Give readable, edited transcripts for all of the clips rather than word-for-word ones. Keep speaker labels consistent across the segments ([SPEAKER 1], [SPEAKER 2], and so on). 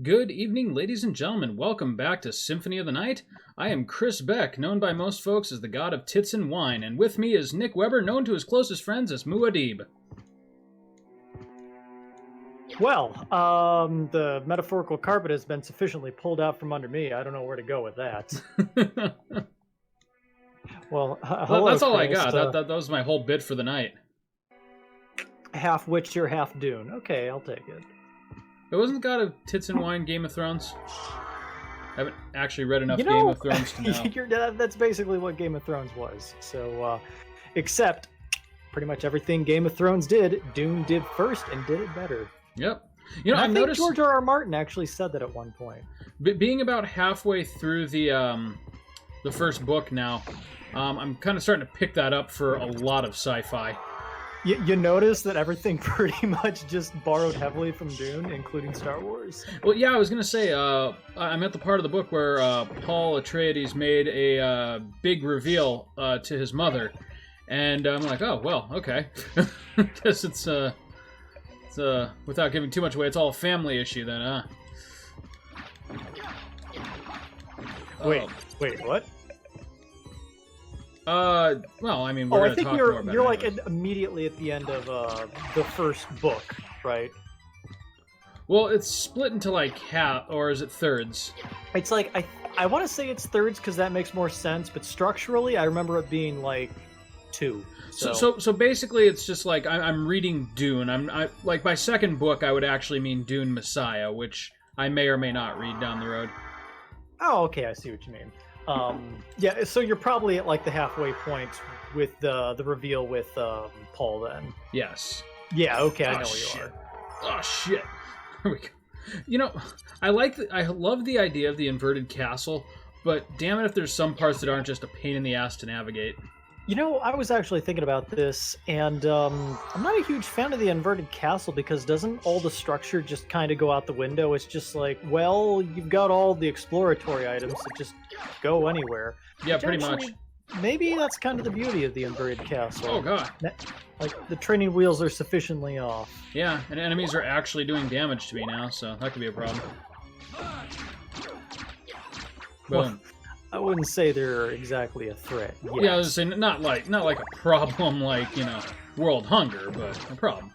[SPEAKER 1] Good evening, ladies and gentlemen. Welcome back to Symphony of the Night. I am Chris Beck, known by most folks as the god of tits and wine, and with me is Nick Weber, known to his closest friends as Muad'Dib.
[SPEAKER 2] Well, the metaphorical carpet has been sufficiently pulled out from under me. I don't know where to go with that. Well, hello,
[SPEAKER 1] that's all I
[SPEAKER 2] Chris.
[SPEAKER 1] got. That was my whole bit for the night.
[SPEAKER 2] Half Witcher, half Dune. Okay, I'll take it.
[SPEAKER 1] It wasn't the god of tits and wine Game of Thrones? I haven't actually read enough
[SPEAKER 2] You
[SPEAKER 1] Game
[SPEAKER 2] know,
[SPEAKER 1] of Thrones to know.
[SPEAKER 2] that's basically what Game of Thrones was. So, except pretty much everything Game of Thrones did, Dune did first and did it better.
[SPEAKER 1] Yep. You know,
[SPEAKER 2] I
[SPEAKER 1] I've
[SPEAKER 2] think
[SPEAKER 1] noticed
[SPEAKER 2] George R. R. Martin actually said that at one point.
[SPEAKER 1] being about halfway through the first book now, I'm kind of starting to pick that up for a lot of sci-fi.
[SPEAKER 2] You notice that everything pretty much just borrowed heavily from Dune, including Star Wars.
[SPEAKER 1] Well, yeah, I was gonna say, I'm at the part of the book where Paul Atreides made a big reveal to his mother, and I'm like, oh well, okay. Guess it's without giving too much away, it's all a family issue then, huh?
[SPEAKER 2] Wait, what?
[SPEAKER 1] Well, I mean, we're
[SPEAKER 2] I think
[SPEAKER 1] talk more about
[SPEAKER 2] you're
[SPEAKER 1] it
[SPEAKER 2] like
[SPEAKER 1] anyways.
[SPEAKER 2] immediately at the end of the first book, right?
[SPEAKER 1] Well, it's split into like half, or is it thirds?
[SPEAKER 2] It's like I want to say it's thirds because that makes more sense, but structurally, I remember it being like two.
[SPEAKER 1] So basically, it's just like I'm reading Dune. I like my second book. I would actually mean Dune Messiah, which I may or may not read down the road.
[SPEAKER 2] Oh, okay, I see what you mean. Yeah, so you're probably at like the halfway point with the reveal with Paul then.
[SPEAKER 1] Yes.
[SPEAKER 2] Yeah, okay, I know where
[SPEAKER 1] shit.
[SPEAKER 2] you are.
[SPEAKER 1] Oh shit. Here we go. You know, I love the idea of the inverted castle, but damn it if there's some parts that aren't just a pain in the ass to navigate.
[SPEAKER 2] You know, I was actually thinking about this, and I'm not a huge fan of the inverted castle because doesn't all the structure just kind of go out the window? It's just like, well, you've got all the exploratory items that just go anywhere.
[SPEAKER 1] Yeah,
[SPEAKER 2] Which
[SPEAKER 1] pretty
[SPEAKER 2] actually,
[SPEAKER 1] much.
[SPEAKER 2] Maybe that's kind of the beauty of the inverted castle.
[SPEAKER 1] Oh god.
[SPEAKER 2] Like, the training wheels are sufficiently off.
[SPEAKER 1] Yeah, and enemies are actually doing damage to me now, so that could be a problem. Boom.
[SPEAKER 2] Well, I wouldn't say they're exactly a threat yet.
[SPEAKER 1] Yeah, I was saying not like a problem like, world hunger, but a problem.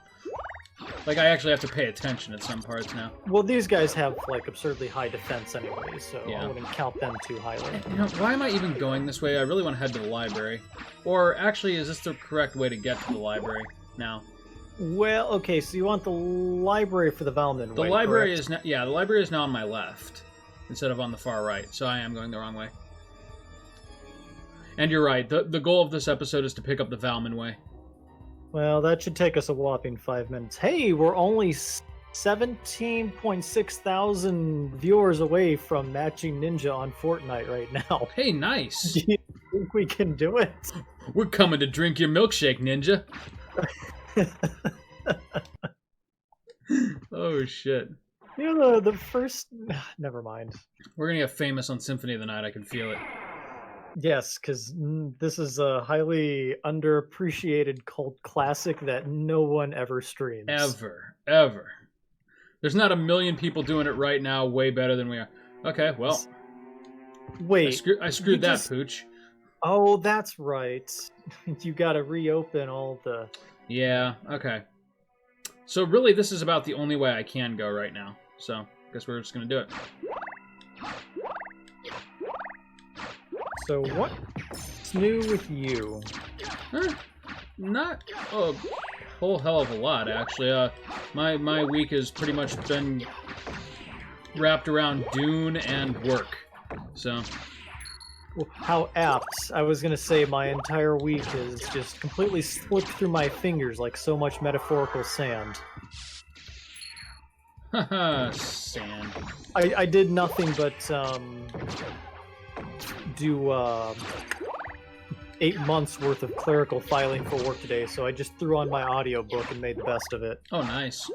[SPEAKER 1] Like I actually have to pay attention at some parts now.
[SPEAKER 2] Well, these guys have like absurdly high defense anyway, so
[SPEAKER 1] Yeah.
[SPEAKER 2] I wouldn't count them too highly.
[SPEAKER 1] You know, why am I even going this way? I really want to head to the library. Or actually, is this the correct way to get to the library now?
[SPEAKER 2] Well, okay, so you want the library for the Valmond
[SPEAKER 1] The
[SPEAKER 2] way,
[SPEAKER 1] library
[SPEAKER 2] correct?
[SPEAKER 1] is now, yeah, the library is now on my left instead of on the far right. So I am going the wrong way. And you're right. The goal of this episode is to pick up the Valmond way.
[SPEAKER 2] Well, that should take us a whopping 5 minutes. Hey, we're only 17.6 thousand viewers away from matching Ninja on Fortnite right now.
[SPEAKER 1] Hey, nice.
[SPEAKER 2] Do you think we can do it?
[SPEAKER 1] We're coming to drink your milkshake, Ninja. Oh shit.
[SPEAKER 2] You know, the first... Never mind.
[SPEAKER 1] We're gonna get famous on Symphony of the Night. I can feel it.
[SPEAKER 2] Yes, because this is a highly underappreciated cult classic that no one ever streams.
[SPEAKER 1] Ever. There's not a million people doing it right now way better than we are. Okay, well.
[SPEAKER 2] Wait.
[SPEAKER 1] I screwed that, Pooch.
[SPEAKER 2] Oh, that's right. You gotta reopen all the...
[SPEAKER 1] Yeah, okay. So really, this is about the only way I can go right now. So, I guess we're just gonna do it.
[SPEAKER 2] So what's new with you?
[SPEAKER 1] Not a whole hell of a lot, actually. My week has pretty much been wrapped around Dune and work. So,
[SPEAKER 2] Well, how apt. I was gonna say my entire week is just completely slipped through my fingers like so much metaphorical sand.
[SPEAKER 1] haha, sand.
[SPEAKER 2] I did nothing but do 8 months worth of clerical filing for work today, so I just threw on my audiobook and made the best of it.
[SPEAKER 1] Oh, nice.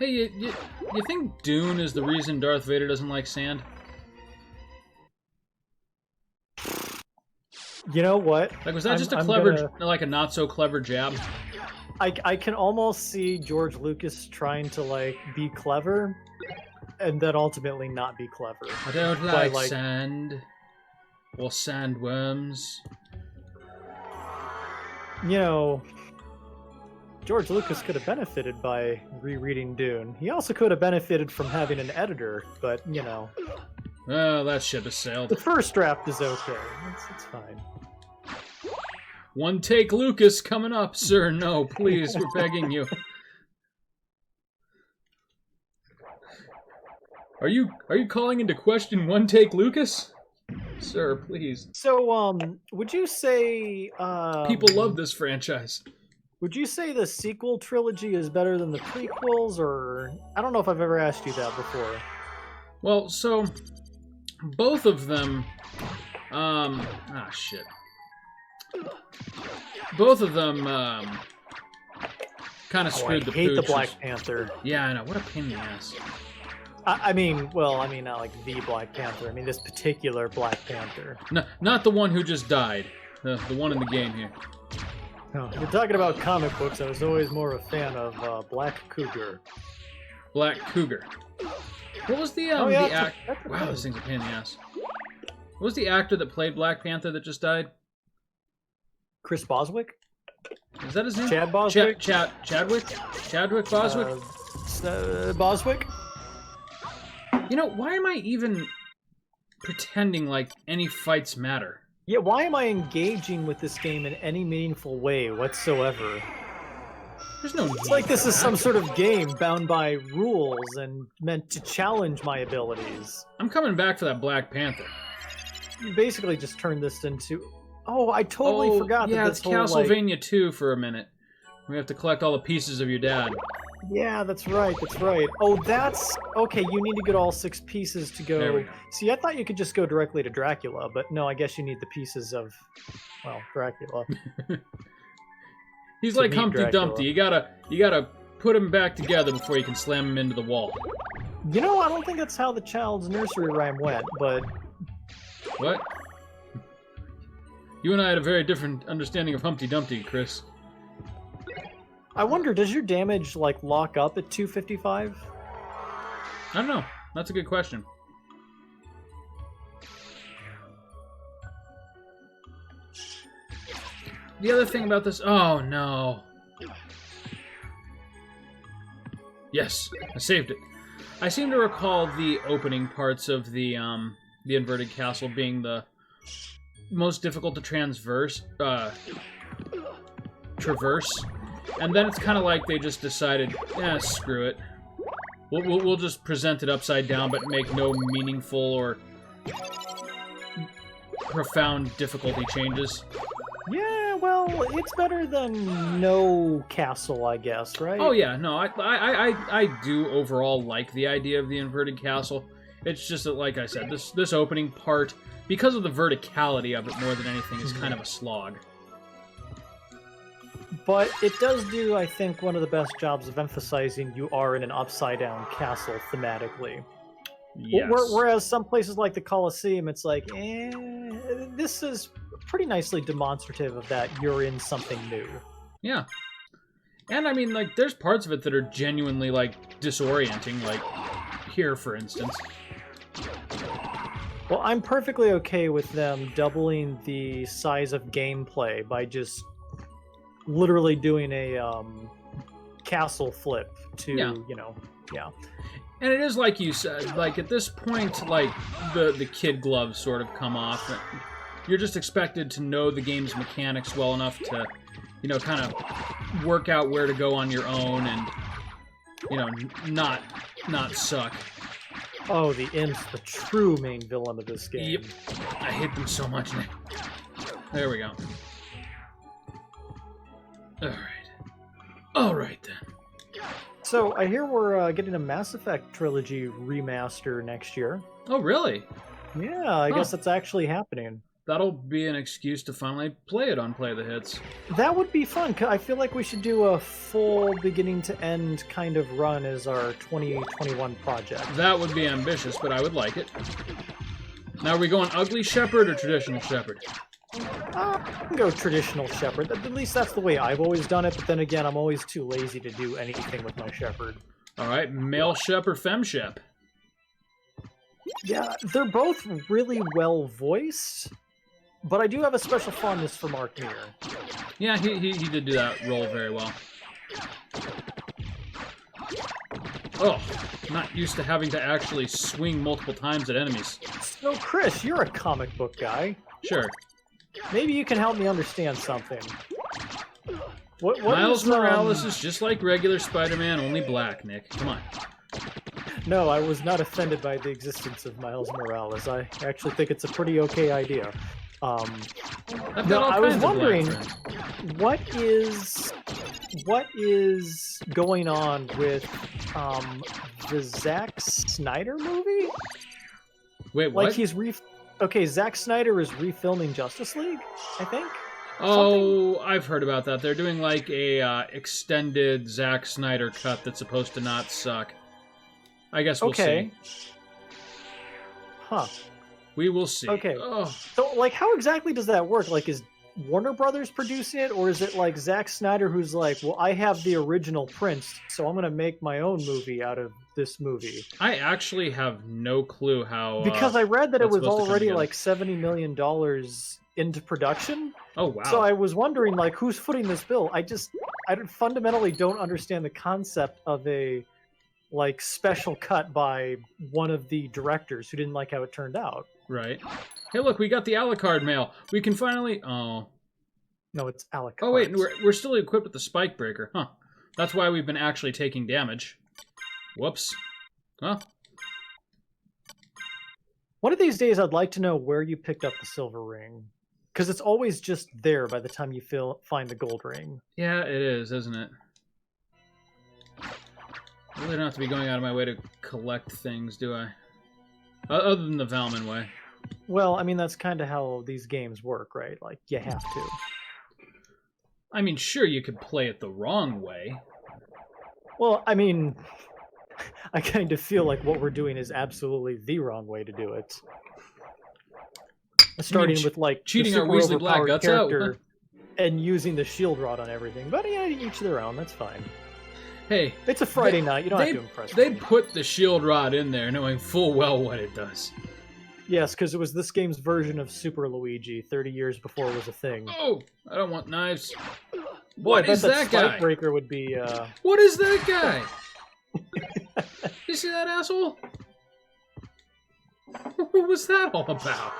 [SPEAKER 1] Hey, you think Dune is the reason Darth Vader doesn't like sand?
[SPEAKER 2] You know what?
[SPEAKER 1] Like, was that just a
[SPEAKER 2] I'm
[SPEAKER 1] clever,
[SPEAKER 2] gonna-
[SPEAKER 1] like a not so clever jab?
[SPEAKER 2] I can almost see George Lucas trying to like be clever, and then ultimately not be clever.
[SPEAKER 1] I don't
[SPEAKER 2] By,
[SPEAKER 1] like sand or sandworms.
[SPEAKER 2] You know, George Lucas could have benefited by rereading Dune. He also could have benefited from having an editor, but, you know.
[SPEAKER 1] Oh, that ship has sailed.
[SPEAKER 2] The first draft is okay. It's fine.
[SPEAKER 1] One take Lucas coming up, sir. No, please, we're begging you. Are you calling into question One Take Lucas? Sir, please.
[SPEAKER 2] So, would you say
[SPEAKER 1] People love this franchise.
[SPEAKER 2] Would you say the sequel trilogy is better than the prequels, or I don't know if I've ever asked you that before.
[SPEAKER 1] Well, so both of them shit. Both of them kind of screwed the pooch.
[SPEAKER 2] I hate the Black Panther.
[SPEAKER 1] Yeah, I know. What a pain in the ass.
[SPEAKER 2] I mean, not like the Black Panther. I mean, this particular Black Panther.
[SPEAKER 1] No, not the one who just died. The one in the game here.
[SPEAKER 2] Oh, you're talking about comic books. I was always more a fan of Black Cougar.
[SPEAKER 1] Black Cougar. What was the actor? Wow, this thing's a pain in the ass. What was the actor that played Black Panther that just died?
[SPEAKER 2] Chris Boswick?
[SPEAKER 1] Is that his name?
[SPEAKER 2] Chad Boswick?
[SPEAKER 1] Chadwick? Chadwick Boswick?
[SPEAKER 2] Boswick?
[SPEAKER 1] You know, why am I even pretending like any fights matter?
[SPEAKER 2] Yeah, why am I engaging with this game in any meaningful way whatsoever?
[SPEAKER 1] There's no need.
[SPEAKER 2] It's like this is some sort of game bound by rules and meant to challenge my abilities.
[SPEAKER 1] I'm coming back for that Black Panther.
[SPEAKER 2] You basically just turned this into... Oh, I totally forgot that this
[SPEAKER 1] it's Castlevania 2 for a minute. We have to collect all the pieces of your dad.
[SPEAKER 2] Yeah, that's right, that's right. Oh, that's... Okay, you need to get all 6 pieces to go...
[SPEAKER 1] There we go.
[SPEAKER 2] See, I thought you could just go directly to Dracula, but no, I guess you need the pieces of, well, Dracula.
[SPEAKER 1] He's like Humpty Dumpty. You gotta put him back together before you can slam him into the wall.
[SPEAKER 2] You know, I don't think that's how the child's nursery rhyme went, but...
[SPEAKER 1] What? You and I had a very different understanding of Humpty Dumpty, Chris.
[SPEAKER 2] I wonder, does your damage, like, lock up at 255?
[SPEAKER 1] I don't know. That's a good question. The other thing about this... Oh, no. Yes, I saved it. I seem to recall the opening parts of the inverted castle being the most difficult to traverse. And then it's kind of like they just decided, screw it. We'll just present it upside down, but make no meaningful or profound difficulty changes.
[SPEAKER 2] Yeah, well, it's better than no castle, I guess, right?
[SPEAKER 1] Oh yeah, no, I do overall like the idea of the inverted castle. It's just that, like I said, this opening part, because of the verticality of it more than anything, is kind of a slog.
[SPEAKER 2] But it does do, I think, one of the best jobs of emphasizing you are in an upside-down castle thematically.
[SPEAKER 1] Yes.
[SPEAKER 2] Whereas some places like the Colosseum, it's like, this is pretty nicely demonstrative of that you're in something new.
[SPEAKER 1] Yeah. And I mean, like, there's parts of it that are genuinely, like, disorienting, like here, for instance.
[SPEAKER 2] Well, I'm perfectly okay with them doubling the size of gameplay by just literally doing a castle flip to, yeah.
[SPEAKER 1] And it is like you said, like, at this point, like, the kid gloves sort of come off. You're just expected to know the game's mechanics well enough to, kind of work out where to go on your own and, not suck.
[SPEAKER 2] Oh, the imps, the true main villain of this game.
[SPEAKER 1] Yep. I hate them so much now. There we go. Alright then.
[SPEAKER 2] So, I hear we're getting a Mass Effect trilogy remaster next year.
[SPEAKER 1] Oh, really?
[SPEAKER 2] Yeah, I guess that's actually happening.
[SPEAKER 1] That'll be an excuse to finally play it on Play the Hits.
[SPEAKER 2] That would be fun. I feel like we should do a full beginning-to-end kind of run as our 2021 project.
[SPEAKER 1] That would be ambitious, but I would like it. Now, are we going Ugly Shepherd or Traditional Shepherd?
[SPEAKER 2] I can go Traditional Shepherd. At least that's the way I've always done it, but then again, I'm always too lazy to do anything with my Shepherd.
[SPEAKER 1] Alright, Male Shep or Fem Shep?
[SPEAKER 2] Yeah, they're both really well voiced, but I do have a special fondness for Mark Meir.
[SPEAKER 1] Yeah, he did do that role very well. Oh, not used to having to actually swing multiple times at enemies.
[SPEAKER 2] So, Chris, you're a comic book guy.
[SPEAKER 1] Sure.
[SPEAKER 2] Maybe you can help me understand something. What
[SPEAKER 1] Miles
[SPEAKER 2] is,
[SPEAKER 1] Morales is just like regular Spider-Man, only black, Nick. Come on.
[SPEAKER 2] No, I was not offended by the existence of Miles Morales. I actually think it's a pretty okay idea.
[SPEAKER 1] I've got
[SPEAKER 2] No,
[SPEAKER 1] all
[SPEAKER 2] I was
[SPEAKER 1] kinds of black
[SPEAKER 2] wondering,
[SPEAKER 1] friends.
[SPEAKER 2] what is going on with the Zack Snyder movie?
[SPEAKER 1] Wait, what?
[SPEAKER 2] Okay, Zack Snyder is refilming Justice League, I think.
[SPEAKER 1] Oh, I've heard about that. They're doing like a extended Zack Snyder cut that's supposed to not suck. I guess we'll see.
[SPEAKER 2] Huh.
[SPEAKER 1] We will see.
[SPEAKER 2] Okay.
[SPEAKER 1] Oh.
[SPEAKER 2] So, like, how exactly does that work? Like, is Warner Brothers producing it, or is it like Zack Snyder who's like, well, I have the original prints, so I'm going to make my own movie out of this movie?
[SPEAKER 1] I actually have no clue how...
[SPEAKER 2] Because I read that it was already
[SPEAKER 1] together.
[SPEAKER 2] like $70 million into production.
[SPEAKER 1] Oh, wow.
[SPEAKER 2] So I was wondering, like, who's footing this bill? I fundamentally don't understand the concept of a, like, special cut by one of the directors who didn't like how it turned out.
[SPEAKER 1] Right. Hey, look, we got the Alucard mail. We can finally... Oh.
[SPEAKER 2] No, it's Alucard.
[SPEAKER 1] Oh, wait, we're still equipped with the Spike Breaker. Huh. That's why we've been actually taking damage. Whoops. Huh.
[SPEAKER 2] One of these days, I'd like to know where you picked up the silver ring. Because it's always just there by the time you find the gold ring.
[SPEAKER 1] Yeah, it is, isn't it? I really don't have to be going out of my way to collect things, do I? Other than the Valman way.
[SPEAKER 2] Well, I mean, that's kind of how these games work, right? Like, you have to.
[SPEAKER 1] I mean, sure, you could play it the wrong way.
[SPEAKER 2] Well, I mean, I kind of feel like what we're doing is absolutely the wrong way to do it. Starting with, like,
[SPEAKER 1] cheating
[SPEAKER 2] the
[SPEAKER 1] our
[SPEAKER 2] super
[SPEAKER 1] Weasley Black
[SPEAKER 2] overpowered
[SPEAKER 1] guts out.
[SPEAKER 2] character and using the shield rod on everything. But yeah, each their own. That's fine.
[SPEAKER 1] Hey,
[SPEAKER 2] it's a Friday night. You don't have to impress
[SPEAKER 1] me. They
[SPEAKER 2] me.
[SPEAKER 1] put the shield rod in there knowing full well what it does.
[SPEAKER 2] Yes, because it was this game's version of Super Luigi 30 years before it was a thing.
[SPEAKER 1] Oh, I don't want knives.
[SPEAKER 2] Boy,
[SPEAKER 1] What is that guy?
[SPEAKER 2] Spike Breaker would be...
[SPEAKER 1] What is that guy? You see that asshole? What was that all about?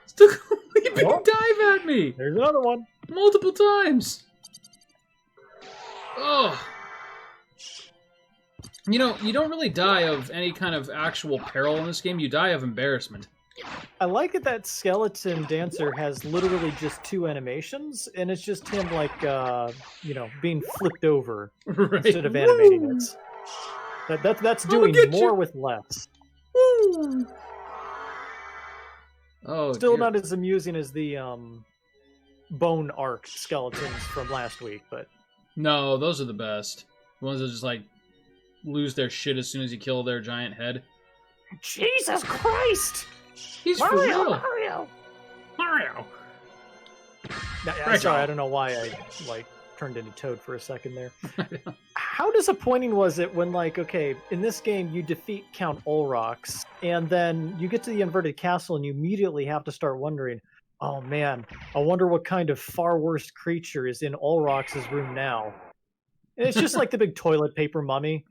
[SPEAKER 1] Still leaping dive at me!
[SPEAKER 2] There's another one.
[SPEAKER 1] Multiple times! Oh. You know, you don't really die of any kind of actual peril in this game. You die of embarrassment.
[SPEAKER 2] I like that skeleton dancer has literally just 2 animations, and it's just him, like, you know, being flipped over instead of animating it. That's doing more with less.
[SPEAKER 1] Woo! Oh,
[SPEAKER 2] still not as amusing as the bone arc skeletons from last week, but...
[SPEAKER 1] No, those are the best. The ones that just, like, lose their shit as soon as you kill their giant head.
[SPEAKER 2] Jesus Christ!
[SPEAKER 1] He's
[SPEAKER 2] Mario,
[SPEAKER 1] for real.
[SPEAKER 2] Mario! No, sorry, I don't know why I, like, turned into Toad for a second there. How disappointing was it when, like, okay, in this game you defeat Count Olrox, and then you get to the inverted castle and you immediately have to start wondering, oh man, I wonder what kind of far worse creature is in Olrox's room now. And it's just like the big toilet paper mummy.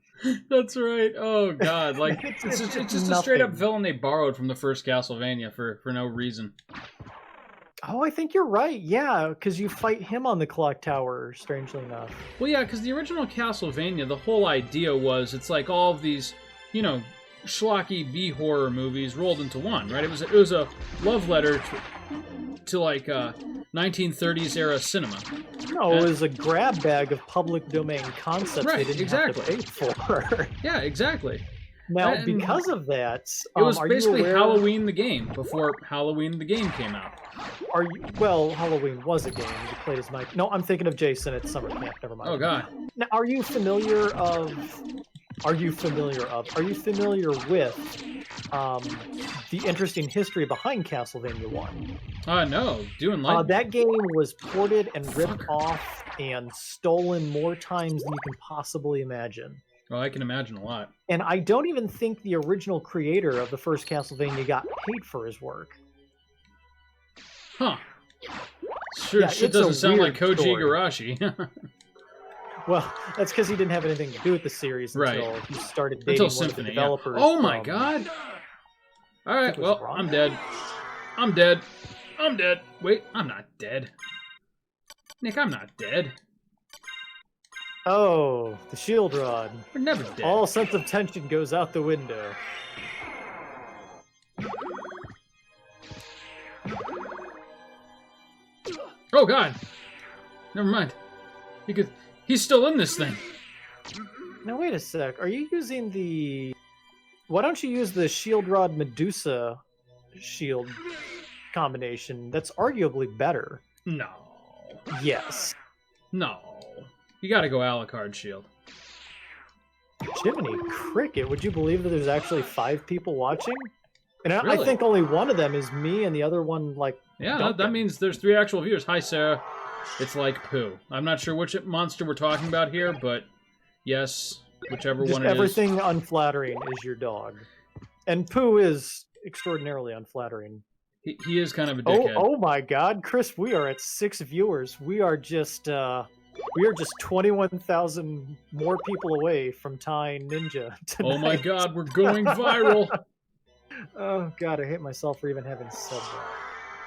[SPEAKER 1] That's right. Oh god, like it's just a straight up villain they borrowed from the first Castlevania for no reason.
[SPEAKER 2] Oh, I think you're right. Yeah, because you fight him on the clock tower, strangely enough.
[SPEAKER 1] Well, yeah, because the original Castlevania, the whole idea was it's like all of these, you know, schlocky B horror movies rolled into one, right? It was a love letter to like 1930s era cinema.
[SPEAKER 2] No, it was a grab bag of public domain concepts they didn't have to pay for.
[SPEAKER 1] Yeah, exactly.
[SPEAKER 2] Now, because of that,
[SPEAKER 1] it was basically Halloween the game before Halloween the game came out.
[SPEAKER 2] Well, Halloween was a game. You played as Mike. No, I'm thinking of Jason at summer camp. Never mind.
[SPEAKER 1] Oh god.
[SPEAKER 2] Now, are you familiar with the interesting history behind Castlevania 1?
[SPEAKER 1] No. Doing like...
[SPEAKER 2] that game was ported and ripped off and stolen more times than you can possibly imagine.
[SPEAKER 1] Well, I can imagine a lot.
[SPEAKER 2] And I don't even think the original creator of the first Castlevania got paid for his work.
[SPEAKER 1] Huh. Sure,
[SPEAKER 2] Yeah,
[SPEAKER 1] shit
[SPEAKER 2] it's a
[SPEAKER 1] doesn't sound like
[SPEAKER 2] weird
[SPEAKER 1] Koji
[SPEAKER 2] story.
[SPEAKER 1] Igarashi.
[SPEAKER 2] Well, that's because he didn't have anything to do with the series until
[SPEAKER 1] Right.
[SPEAKER 2] he started dating
[SPEAKER 1] Until
[SPEAKER 2] one of the
[SPEAKER 1] Symphony, yeah.
[SPEAKER 2] developers.
[SPEAKER 1] Oh my
[SPEAKER 2] from-
[SPEAKER 1] god!
[SPEAKER 2] I
[SPEAKER 1] Alright,
[SPEAKER 2] think it was
[SPEAKER 1] well,
[SPEAKER 2] Bronco.
[SPEAKER 1] I'm dead. I'm dead. I'm dead. Wait, I'm not dead. Nick, I'm not dead.
[SPEAKER 2] Oh, the shield rod.
[SPEAKER 1] We're never dead.
[SPEAKER 2] All sense of tension goes out the window.
[SPEAKER 1] Oh god! Never mind. He's still in this thing.
[SPEAKER 2] Now wait a sec. Are you using the? Why don't you use the shield rod Medusa shield combination? That's arguably better.
[SPEAKER 1] No.
[SPEAKER 2] Yes.
[SPEAKER 1] No. You gotta go Alucard shield.
[SPEAKER 2] Jiminy Cricket, would you believe that there's actually 5 people watching? And I
[SPEAKER 1] Really?
[SPEAKER 2] think only one of them is me, and the other one, like,
[SPEAKER 1] Yeah, that
[SPEAKER 2] Duncan.
[SPEAKER 1] means there's 3 actual viewers. Hi, Sarah. It's like poo. I'm not sure which monster we're talking about here, but yes, whichever
[SPEAKER 2] Just
[SPEAKER 1] one it is.
[SPEAKER 2] everything unflattering is your dog. And Pooh is extraordinarily unflattering.
[SPEAKER 1] He is kind of a dickhead.
[SPEAKER 2] Oh my God, Chris, we are at 6 viewers. We are just 21,000 more people away from tying Ninja tonight.
[SPEAKER 1] Oh my god, we're going viral.
[SPEAKER 2] Oh God, I hate myself for even having said that.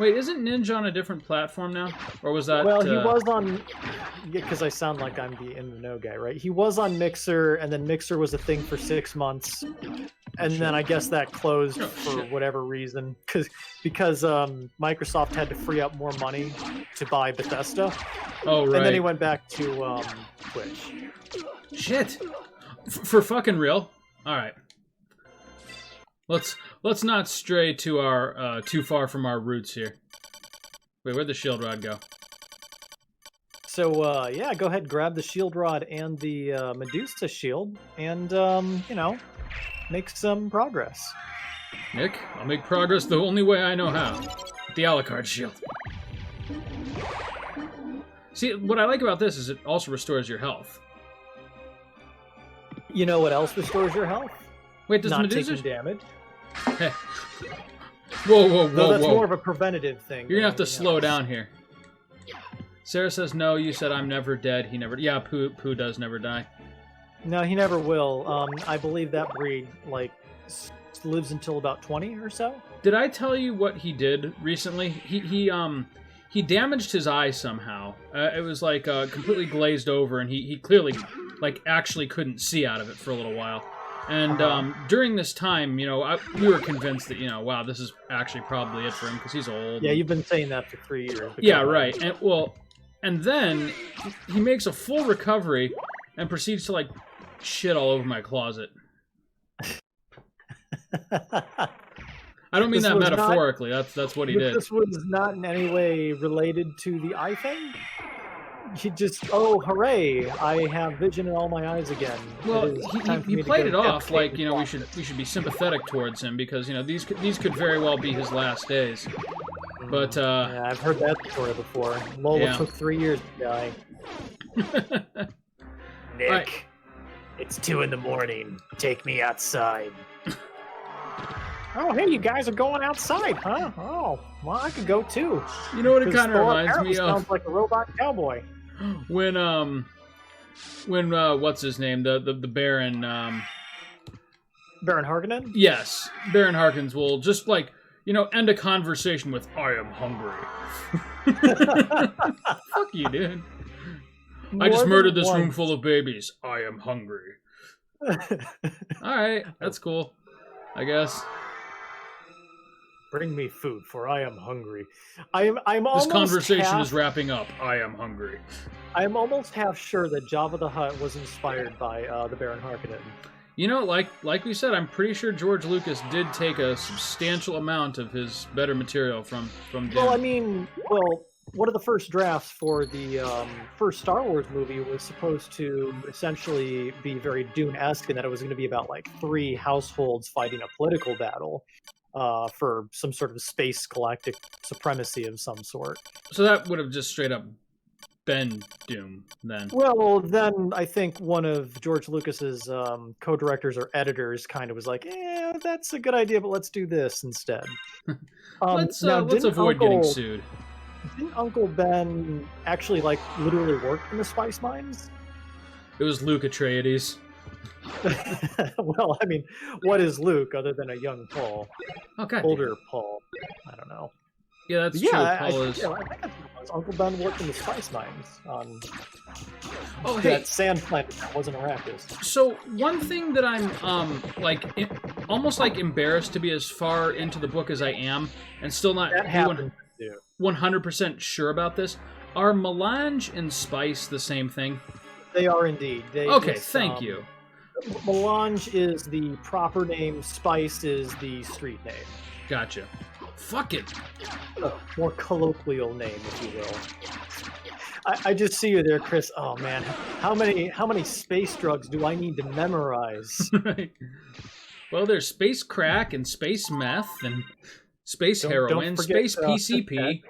[SPEAKER 1] Wait, isn't Ninja on a different platform now? Or was that...
[SPEAKER 2] Well, he was on... Because I sound like I'm the in-the-know guy, right? He was on Mixer, and then Mixer was a thing for 6 months. And then I guess that closed for whatever reason. Because Microsoft had to free up more money to buy Bethesda.
[SPEAKER 1] Oh, right.
[SPEAKER 2] And then he went back to Twitch.
[SPEAKER 1] Shit! For fucking real? Alright. Let's not stray to our too far from our roots here. Wait, where'd the shield rod go?
[SPEAKER 2] So yeah, go ahead, grab the shield rod and the Medusa shield, and you know, make some progress.
[SPEAKER 1] Nick, I'll make progress the only way I know how. The Alucard shield. See, what I like about this is it also restores your health.
[SPEAKER 2] You know what else restores your health?
[SPEAKER 1] Wait, does
[SPEAKER 2] Not
[SPEAKER 1] Medusa...
[SPEAKER 2] taking damage.
[SPEAKER 1] Hey. Whoa, whoa,
[SPEAKER 2] Though
[SPEAKER 1] whoa,
[SPEAKER 2] that's
[SPEAKER 1] whoa.
[SPEAKER 2] more of a preventative thing.
[SPEAKER 1] You're gonna have to
[SPEAKER 2] than
[SPEAKER 1] slow
[SPEAKER 2] anything else.
[SPEAKER 1] down here. Sarah says no, you said I'm never dead. He never... Yeah, Pooh does never die.
[SPEAKER 2] No, he never will. I believe that breed, like, lives until about 20 or so.
[SPEAKER 1] Did I tell you what he did recently? He damaged his eye somehow. It was like completely glazed over, and he clearly, like, actually couldn't see out of it for a little while. And during this time, you know, we were convinced that, you know, wow, this is actually probably it for him because he's old.
[SPEAKER 2] Yeah, you've been saying that for 3 years. but
[SPEAKER 1] Yeah,
[SPEAKER 2] come on.
[SPEAKER 1] right. And well, and then he makes a full recovery and proceeds to like shit all over my closet. I don't mean
[SPEAKER 2] This
[SPEAKER 1] that
[SPEAKER 2] was not-
[SPEAKER 1] metaphorically. That's what he
[SPEAKER 2] But
[SPEAKER 1] did.
[SPEAKER 2] this was not in any way related to the eye thing? He just, oh, hooray, I have vision in all my eyes again.
[SPEAKER 1] Well,
[SPEAKER 2] It is time for
[SPEAKER 1] he
[SPEAKER 2] me to
[SPEAKER 1] played
[SPEAKER 2] go
[SPEAKER 1] it off
[SPEAKER 2] defecate
[SPEAKER 1] like,
[SPEAKER 2] the
[SPEAKER 1] you know, we
[SPEAKER 2] closet.
[SPEAKER 1] should be sympathetic towards him because, you know, these could very well be his last days. But
[SPEAKER 2] Yeah, I've heard that story before. Lola
[SPEAKER 1] Yeah.
[SPEAKER 2] took 3 years to die. Nick,
[SPEAKER 1] Right.
[SPEAKER 2] it's 2 in the morning. Take me outside. Oh, hey, you guys are going outside, huh? Oh, well, I could go too.
[SPEAKER 1] you know what it
[SPEAKER 2] 'Cause
[SPEAKER 1] kind of
[SPEAKER 2] Thor
[SPEAKER 1] reminds
[SPEAKER 2] apparently
[SPEAKER 1] me of
[SPEAKER 2] sounds like a robot cowboy.
[SPEAKER 1] when what's his name, the Baron
[SPEAKER 2] Baron Harkonnen?
[SPEAKER 1] yes, Baron Harkins will just like, you know, end a conversation with "I am hungry." Fuck you, dude. I just
[SPEAKER 2] More
[SPEAKER 1] murdered
[SPEAKER 2] than
[SPEAKER 1] this room
[SPEAKER 2] once.
[SPEAKER 1] full of babies. I am hungry. All right, that's cool. I guess
[SPEAKER 2] Bring me food, for I am hungry. I'm
[SPEAKER 1] this
[SPEAKER 2] almost
[SPEAKER 1] conversation
[SPEAKER 2] half,
[SPEAKER 1] is wrapping up. I am hungry.
[SPEAKER 2] I'm almost half sure that Jabba the Hutt was inspired by the Baron Harkonnen.
[SPEAKER 1] You know, like we said, I'm pretty sure George Lucas did take a substantial amount of his better material from Dune.
[SPEAKER 2] Well, I mean, one of the first drafts for the first Star Wars movie was supposed to essentially be very Dune-esque in that it was going to be about like 3 households fighting a political battle for some sort of space galactic supremacy of some sort.
[SPEAKER 1] So that would have just straight up been Doom then.
[SPEAKER 2] Well, then I think one of George Lucas's co-directors or editors kind of was like, that's a good idea, but let's do this instead.
[SPEAKER 1] Let's
[SPEAKER 2] now,
[SPEAKER 1] avoid getting sued.
[SPEAKER 2] Didn't Uncle Ben actually, like, literally work in the spice mines?
[SPEAKER 1] It was Luke Atreides.
[SPEAKER 2] Well, I mean, what is Luke other than a young Paul?
[SPEAKER 1] Okay.
[SPEAKER 2] Older Paul. I don't know.
[SPEAKER 1] Yeah, that's true. Paul is...
[SPEAKER 2] Yeah, I think that's what it was. Uncle Ben worked in the spice mines on
[SPEAKER 1] hey.
[SPEAKER 2] that sand planet that wasn't Arrakis.
[SPEAKER 1] So, one thing that I'm, almost, like, embarrassed to be as far into the book as I am, and still not 100% sure about this, are melange and spice the same thing?
[SPEAKER 2] They are indeed.
[SPEAKER 1] Okay, thank you.
[SPEAKER 2] Melange is the proper name, spice is the street name.
[SPEAKER 1] Gotcha. Fuck it.
[SPEAKER 2] A more colloquial name, if you will. I just see you there, Chris. Oh man, how many space drugs do I need to memorize?
[SPEAKER 1] Right. Well, there's space crack and space meth and space heroin,
[SPEAKER 2] forget,
[SPEAKER 1] space PCP.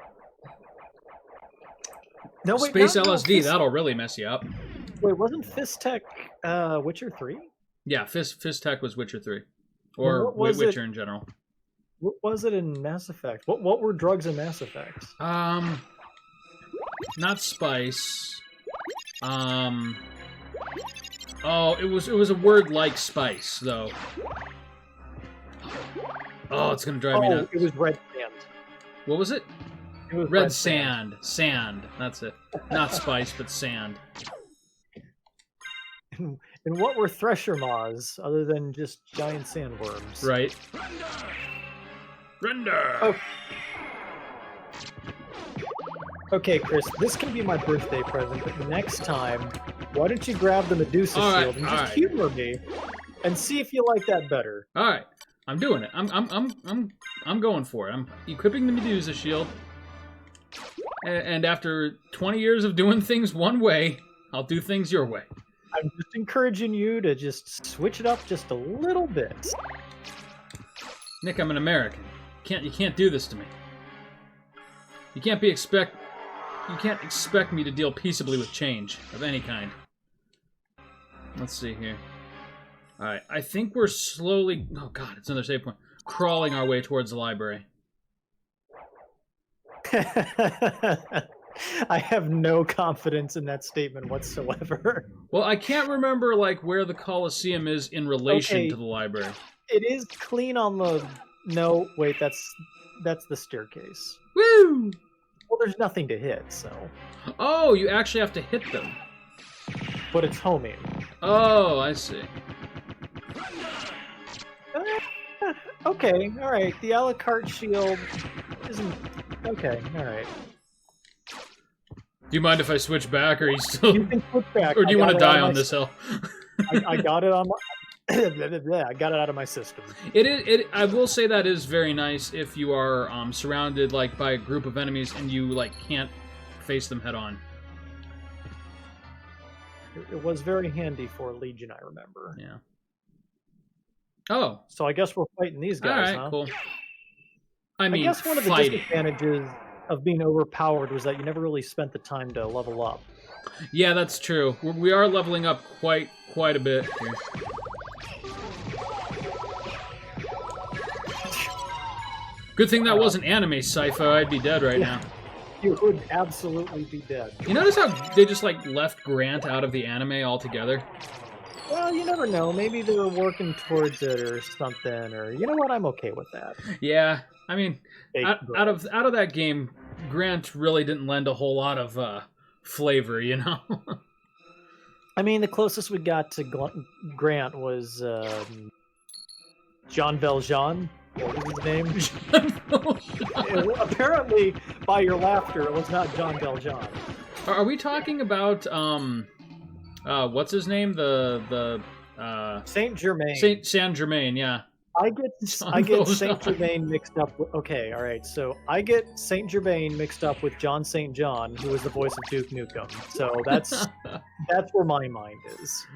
[SPEAKER 2] No, wait,
[SPEAKER 1] space LSD, that'll really mess you up.
[SPEAKER 2] Wait, wasn't Fist Tech Witcher 3?
[SPEAKER 1] Yeah, Fist Tech was Witcher 3. Or Witcher in general.
[SPEAKER 2] What was it in Mass Effect? What were drugs in Mass Effect?
[SPEAKER 1] Not spice. Oh, it was a word like spice, though. Oh, it's gonna drive me nuts.
[SPEAKER 2] It was red sand.
[SPEAKER 1] What was it?
[SPEAKER 2] It was
[SPEAKER 1] red sand. Sand. That's it. Not spice, but sand.
[SPEAKER 2] And what were thresher maws other than just giant sandworms?
[SPEAKER 1] Right. Render.
[SPEAKER 2] Oh. Okay, Chris, this can be my birthday present, but next time, why don't you grab the Medusa shield and just humor me and see if you like that better?
[SPEAKER 1] All right, I'm doing it. I'm going for it. I'm equipping the Medusa shield, and after 20 years of doing things one way, I'll do things your way.
[SPEAKER 2] I'm just encouraging you to just switch it up just a little bit.
[SPEAKER 1] Nick, I'm an American. You can't do this to me. You can't expect me to deal peaceably with change of any kind. Let's see here. Alright, I think we're slowly... Oh god, it's another save point. Crawling our way towards the library.
[SPEAKER 2] I have no confidence in that statement whatsoever.
[SPEAKER 1] Well, I can't remember, like, where the Colosseum is in relation to the library.
[SPEAKER 2] It is clean on the... No, wait, that's the staircase.
[SPEAKER 1] Woo!
[SPEAKER 2] Well, there's nothing to hit, so...
[SPEAKER 1] Oh, you actually have to hit them.
[SPEAKER 2] But it's homing.
[SPEAKER 1] Oh, I see.
[SPEAKER 2] Okay, alright. The a la carte shield isn't... Okay, alright.
[SPEAKER 1] Do you mind if I switch back, or are you still...
[SPEAKER 2] You can switch back.
[SPEAKER 1] Or do you want to die on this hill?
[SPEAKER 2] I got it on my... I got it out of my system.
[SPEAKER 1] I will say that is very nice if you are surrounded like by a group of enemies and you like can't face them head on.
[SPEAKER 2] It was very handy for Legion, I remember.
[SPEAKER 1] Yeah. Oh.
[SPEAKER 2] So I guess we're fighting these guys,
[SPEAKER 1] all right,
[SPEAKER 2] huh?
[SPEAKER 1] Cool. I mean,
[SPEAKER 2] I guess one of the disadvantages of being overpowered was that you never really spent the time to level up.
[SPEAKER 1] Yeah, that's true. We are leveling up quite a bit here. Good thing that wasn't anime sci-fi. I'd be dead right now.
[SPEAKER 2] You would absolutely be dead.
[SPEAKER 1] You notice how they just like left Grant out of the anime altogether?
[SPEAKER 2] Well, you never know. Maybe they were working towards it or something. Or you know what? I'm okay with that.
[SPEAKER 1] Yeah, I mean, out of that game, Grant really didn't lend a whole lot of flavor, you know.
[SPEAKER 2] I mean, the closest we got to Grant was Jean Valjean. What was his name? Apparently, by your laughter, it was not Jean Valjean.
[SPEAKER 1] Are we talking about what's his name? The
[SPEAKER 2] Saint Germain.
[SPEAKER 1] Saint Germain, yeah.
[SPEAKER 2] I get Saint Germain mixed up with... Okay, all right. So I get Saint Germain mixed up with John St. John, who was the voice of Duke Nukem. So that's where my mind is.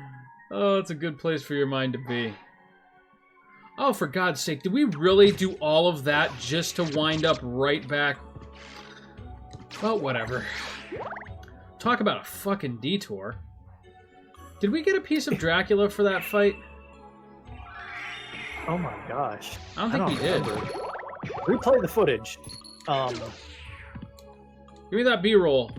[SPEAKER 1] Oh, it's a good place for your mind to be. Oh, for God's sake, did we really do all of that just to wind up right back? Well, whatever. Talk about a fucking detour. Did we get a piece of Dracula for that fight?
[SPEAKER 2] Oh my gosh.
[SPEAKER 1] I don't think we did.
[SPEAKER 2] Replay the footage.
[SPEAKER 1] Give me that B-roll.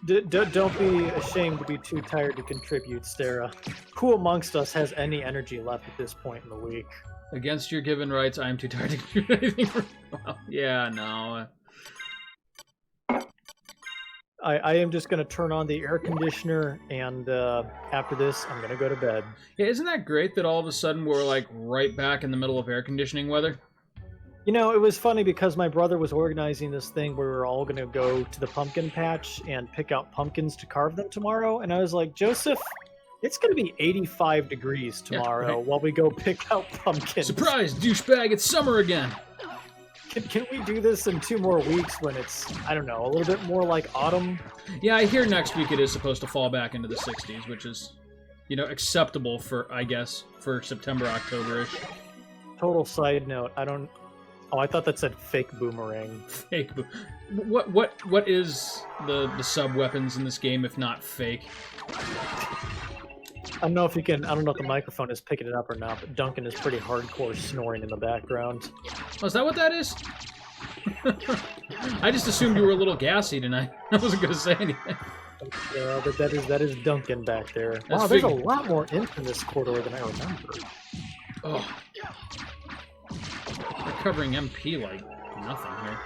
[SPEAKER 2] Don't be ashamed to be too tired to contribute, Sarah. Who amongst us has any energy left at this point in the week?
[SPEAKER 1] Against your given rights, I am too tired to do anything. Well, yeah, no.
[SPEAKER 2] I am just going to turn on the air conditioner, and after this, I'm going to go to bed.
[SPEAKER 1] Yeah, isn't that great that all of a sudden we're, like, right back in the middle of air conditioning weather?
[SPEAKER 2] You know, it was funny because my brother was organizing this thing where we were all going to go to the pumpkin patch and pick out pumpkins to carve them tomorrow, and I was like, Joseph, it's going to be 85 degrees tomorrow
[SPEAKER 1] yeah, right.
[SPEAKER 2] while we go pick out pumpkins.
[SPEAKER 1] Surprise, douchebag, it's summer again!
[SPEAKER 2] Can we do this in 2 more weeks when it's, I don't know, a little bit more like autumn?
[SPEAKER 1] Yeah, I hear next week it is supposed to fall back into the 60s, which is, you know, acceptable for, I guess, for September, October-ish.
[SPEAKER 2] Total side note, Oh, I thought that said fake boomerang.
[SPEAKER 1] Fake What is the sub-weapons in this game if not fake?
[SPEAKER 2] I don't know if the microphone is picking it up or not, but Duncan is pretty hardcore snoring in the background.
[SPEAKER 1] Oh, is that what that is? I just assumed you were a little gassy tonight. I wasn't going to say anything.
[SPEAKER 2] Yeah, but that is Duncan back there.
[SPEAKER 1] That's
[SPEAKER 2] wow, there's a lot more ink in this corridor than I remember.
[SPEAKER 1] Oh. They're covering MP like nothing here.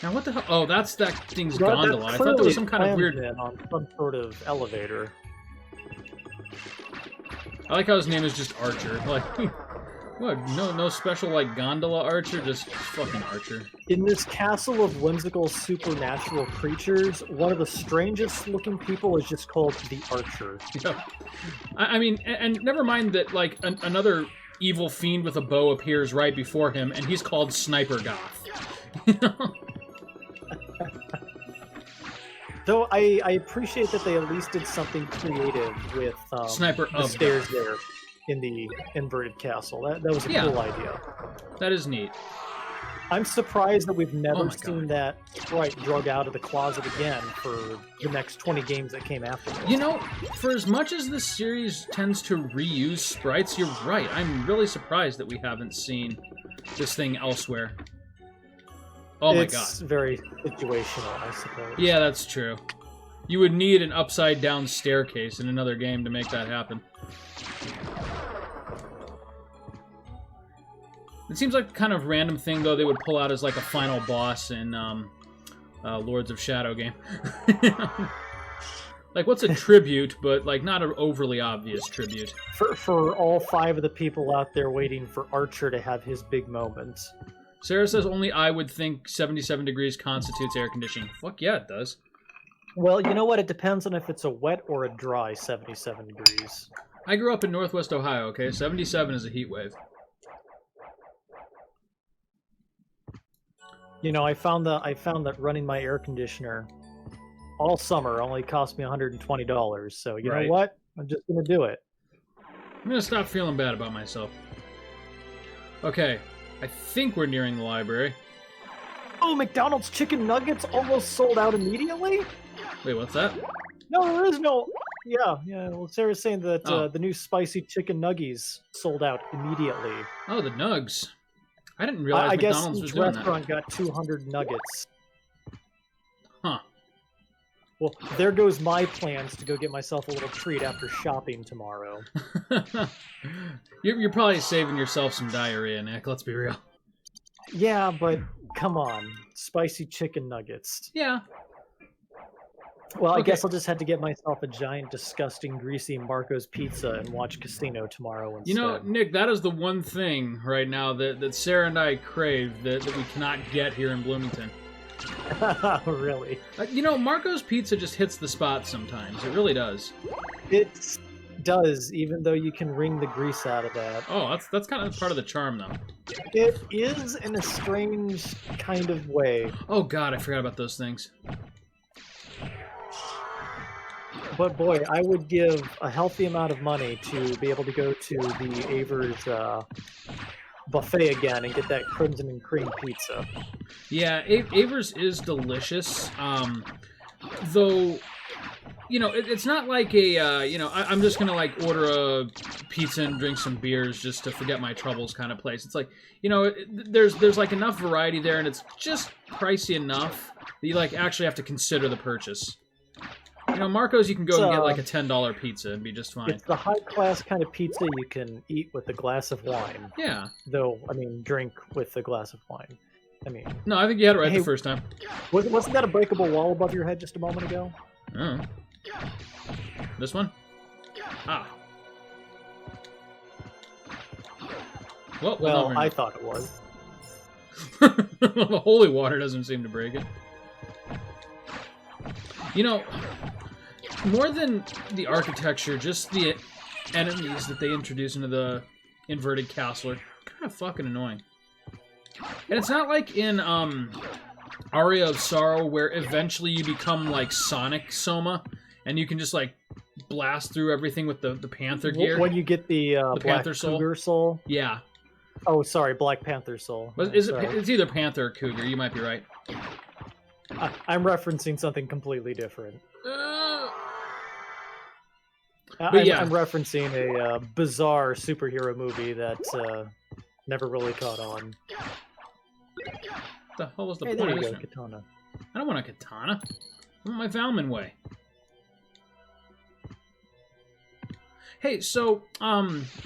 [SPEAKER 1] Now what the hell? Oh, that's that thing's gondola. I thought there was some kind of weird...
[SPEAKER 2] on some sort of elevator.
[SPEAKER 1] I like how his name is just Archer. Like, what? No special, like, gondola Archer? Just fucking Archer.
[SPEAKER 2] In this castle of whimsical supernatural creatures, one of the strangest looking people is just called the Archer.
[SPEAKER 1] Yeah. I mean, and never mind that, like, another evil fiend with a bow appears right before him, and he's called Sniper Goth. You know?
[SPEAKER 2] Though I appreciate that they at least did something creative with
[SPEAKER 1] Sniper
[SPEAKER 2] the stairs there in the inverted castle. That was a cool idea.
[SPEAKER 1] That is neat.
[SPEAKER 2] I'm surprised that we've never seen that sprite drug out of the closet again for the next 20 games that came after this.
[SPEAKER 1] You know, for as much as this series tends to reuse sprites, you're right. I'm really surprised that we haven't seen this thing elsewhere. Oh my god.
[SPEAKER 2] It's very situational, I suppose.
[SPEAKER 1] Yeah, that's true. You would need an upside-down staircase in another game to make that happen. It seems like the kind of random thing, though, they would pull out as like a final boss in Lords of Shadow game. Like, what's a tribute, but like not an overly obvious tribute.
[SPEAKER 2] For all 5 of the people out there waiting for Archer to have his big moment.
[SPEAKER 1] Sarah says only I would think 77 degrees constitutes air conditioning. Fuck yeah, it does.
[SPEAKER 2] Well, you know what? It depends on if it's a wet or a dry 77 degrees.
[SPEAKER 1] I grew up in Northwest Ohio, okay? 77 is a heat wave.
[SPEAKER 2] You know, I found that running my air conditioner all summer only cost me $120. So you know what? I'm just gonna do it.
[SPEAKER 1] I'm gonna stop feeling bad about myself. Okay, I think we're nearing the library.
[SPEAKER 2] Oh, McDonald's chicken nuggets almost sold out immediately?
[SPEAKER 1] Wait, what's that?
[SPEAKER 2] No, there is no... Yeah. Well, Sarah's saying that the new spicy chicken nuggies sold out immediately.
[SPEAKER 1] Oh, the nugs. I didn't realize
[SPEAKER 2] I
[SPEAKER 1] McDonald's was doing that.
[SPEAKER 2] I guess each restaurant got 200 nuggets.
[SPEAKER 1] Huh.
[SPEAKER 2] Well, there goes my plans to go get myself a little treat after shopping tomorrow.
[SPEAKER 1] You're probably saving yourself some diarrhea, Nick. Let's be real.
[SPEAKER 2] Yeah, but come on. Spicy chicken nuggets.
[SPEAKER 1] Yeah.
[SPEAKER 2] Well, I guess I'll just have to get myself a giant, disgusting, greasy Marco's pizza and watch Casino tomorrow instead.
[SPEAKER 1] You know, Nick, that is the one thing right now that Sarah and I crave that we cannot get here in Bloomington.
[SPEAKER 2] Really?
[SPEAKER 1] You know, Marco's Pizza just hits the spot sometimes. It really does.
[SPEAKER 2] It does, even though you can wring the grease out of that.
[SPEAKER 1] Oh, that's kind of part of the charm, though.
[SPEAKER 2] It is in a strange kind of way.
[SPEAKER 1] Oh, God, I forgot about those things.
[SPEAKER 2] But boy, I would give a healthy amount of money to be able to go to the Avers buffet again and get that crimson and cream pizza.
[SPEAKER 1] Yeah, Avers is delicious. Though, you know, it's not like a, you know, I'm just gonna like order a pizza and drink some beers just to forget my troubles kind of place. It's like, you know, there's like enough variety there, and it's just pricey enough that you like actually have to consider the purchase. You know, Marco's, you can go and get like a $10 pizza and be just fine.
[SPEAKER 2] It's the high-class kind of pizza you can eat with a glass of wine.
[SPEAKER 1] Yeah.
[SPEAKER 2] Though, I mean, drink with a glass of wine. I mean...
[SPEAKER 1] No, I think you had it right the first time.
[SPEAKER 2] Wasn't that a breakable wall above your head just a moment ago?
[SPEAKER 1] Oh. This one? Ah.
[SPEAKER 2] Well, I thought it was.
[SPEAKER 1] The holy water doesn't seem to break it. You know, more than the architecture, just the enemies that they introduce into the inverted castle are kind of fucking annoying. And it's not like in Aria of Sorrow, where eventually you become like Sonic Soma, and you can just like blast through everything with the Panther gear.
[SPEAKER 2] When you get the Black
[SPEAKER 1] Panther
[SPEAKER 2] Cougar soul.
[SPEAKER 1] Yeah.
[SPEAKER 2] Oh, sorry, Black Panther soul.
[SPEAKER 1] It's either Panther or Cougar. You might be right.
[SPEAKER 2] I'm referencing something completely different.
[SPEAKER 1] Yeah.
[SPEAKER 2] I'm referencing a bizarre superhero movie that never really caught on.
[SPEAKER 1] What the hell was the
[SPEAKER 2] point
[SPEAKER 1] of
[SPEAKER 2] there you
[SPEAKER 1] this?
[SPEAKER 2] go, katana.
[SPEAKER 1] I don't want a katana. I want my Valman way. Hey, so,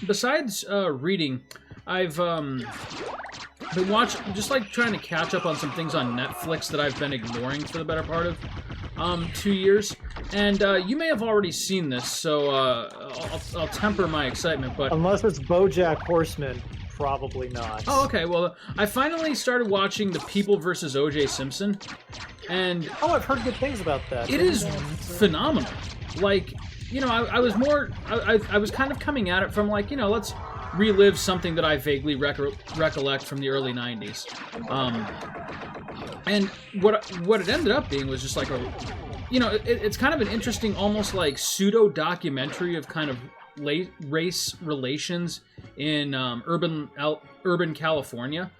[SPEAKER 1] besides reading, I've been watching, just like trying to catch up on some things on Netflix that I've been ignoring for the better part of 2 years. And you may have already seen this, so I'll temper my excitement. But
[SPEAKER 2] unless it's BoJack Horseman, probably not.
[SPEAKER 1] Oh, okay. Well, I finally started watching The People vs. O.J. Simpson, and
[SPEAKER 2] I've heard good things about that.
[SPEAKER 1] It is phenomenal. Like, you know, I was more, I was kind of coming at it from like, you know, let's relive something that I vaguely recollect from the early 90s. And what it ended up being was just like a, you know, it's kind of an interesting, almost like pseudo-documentary of kind of race relations in urban California.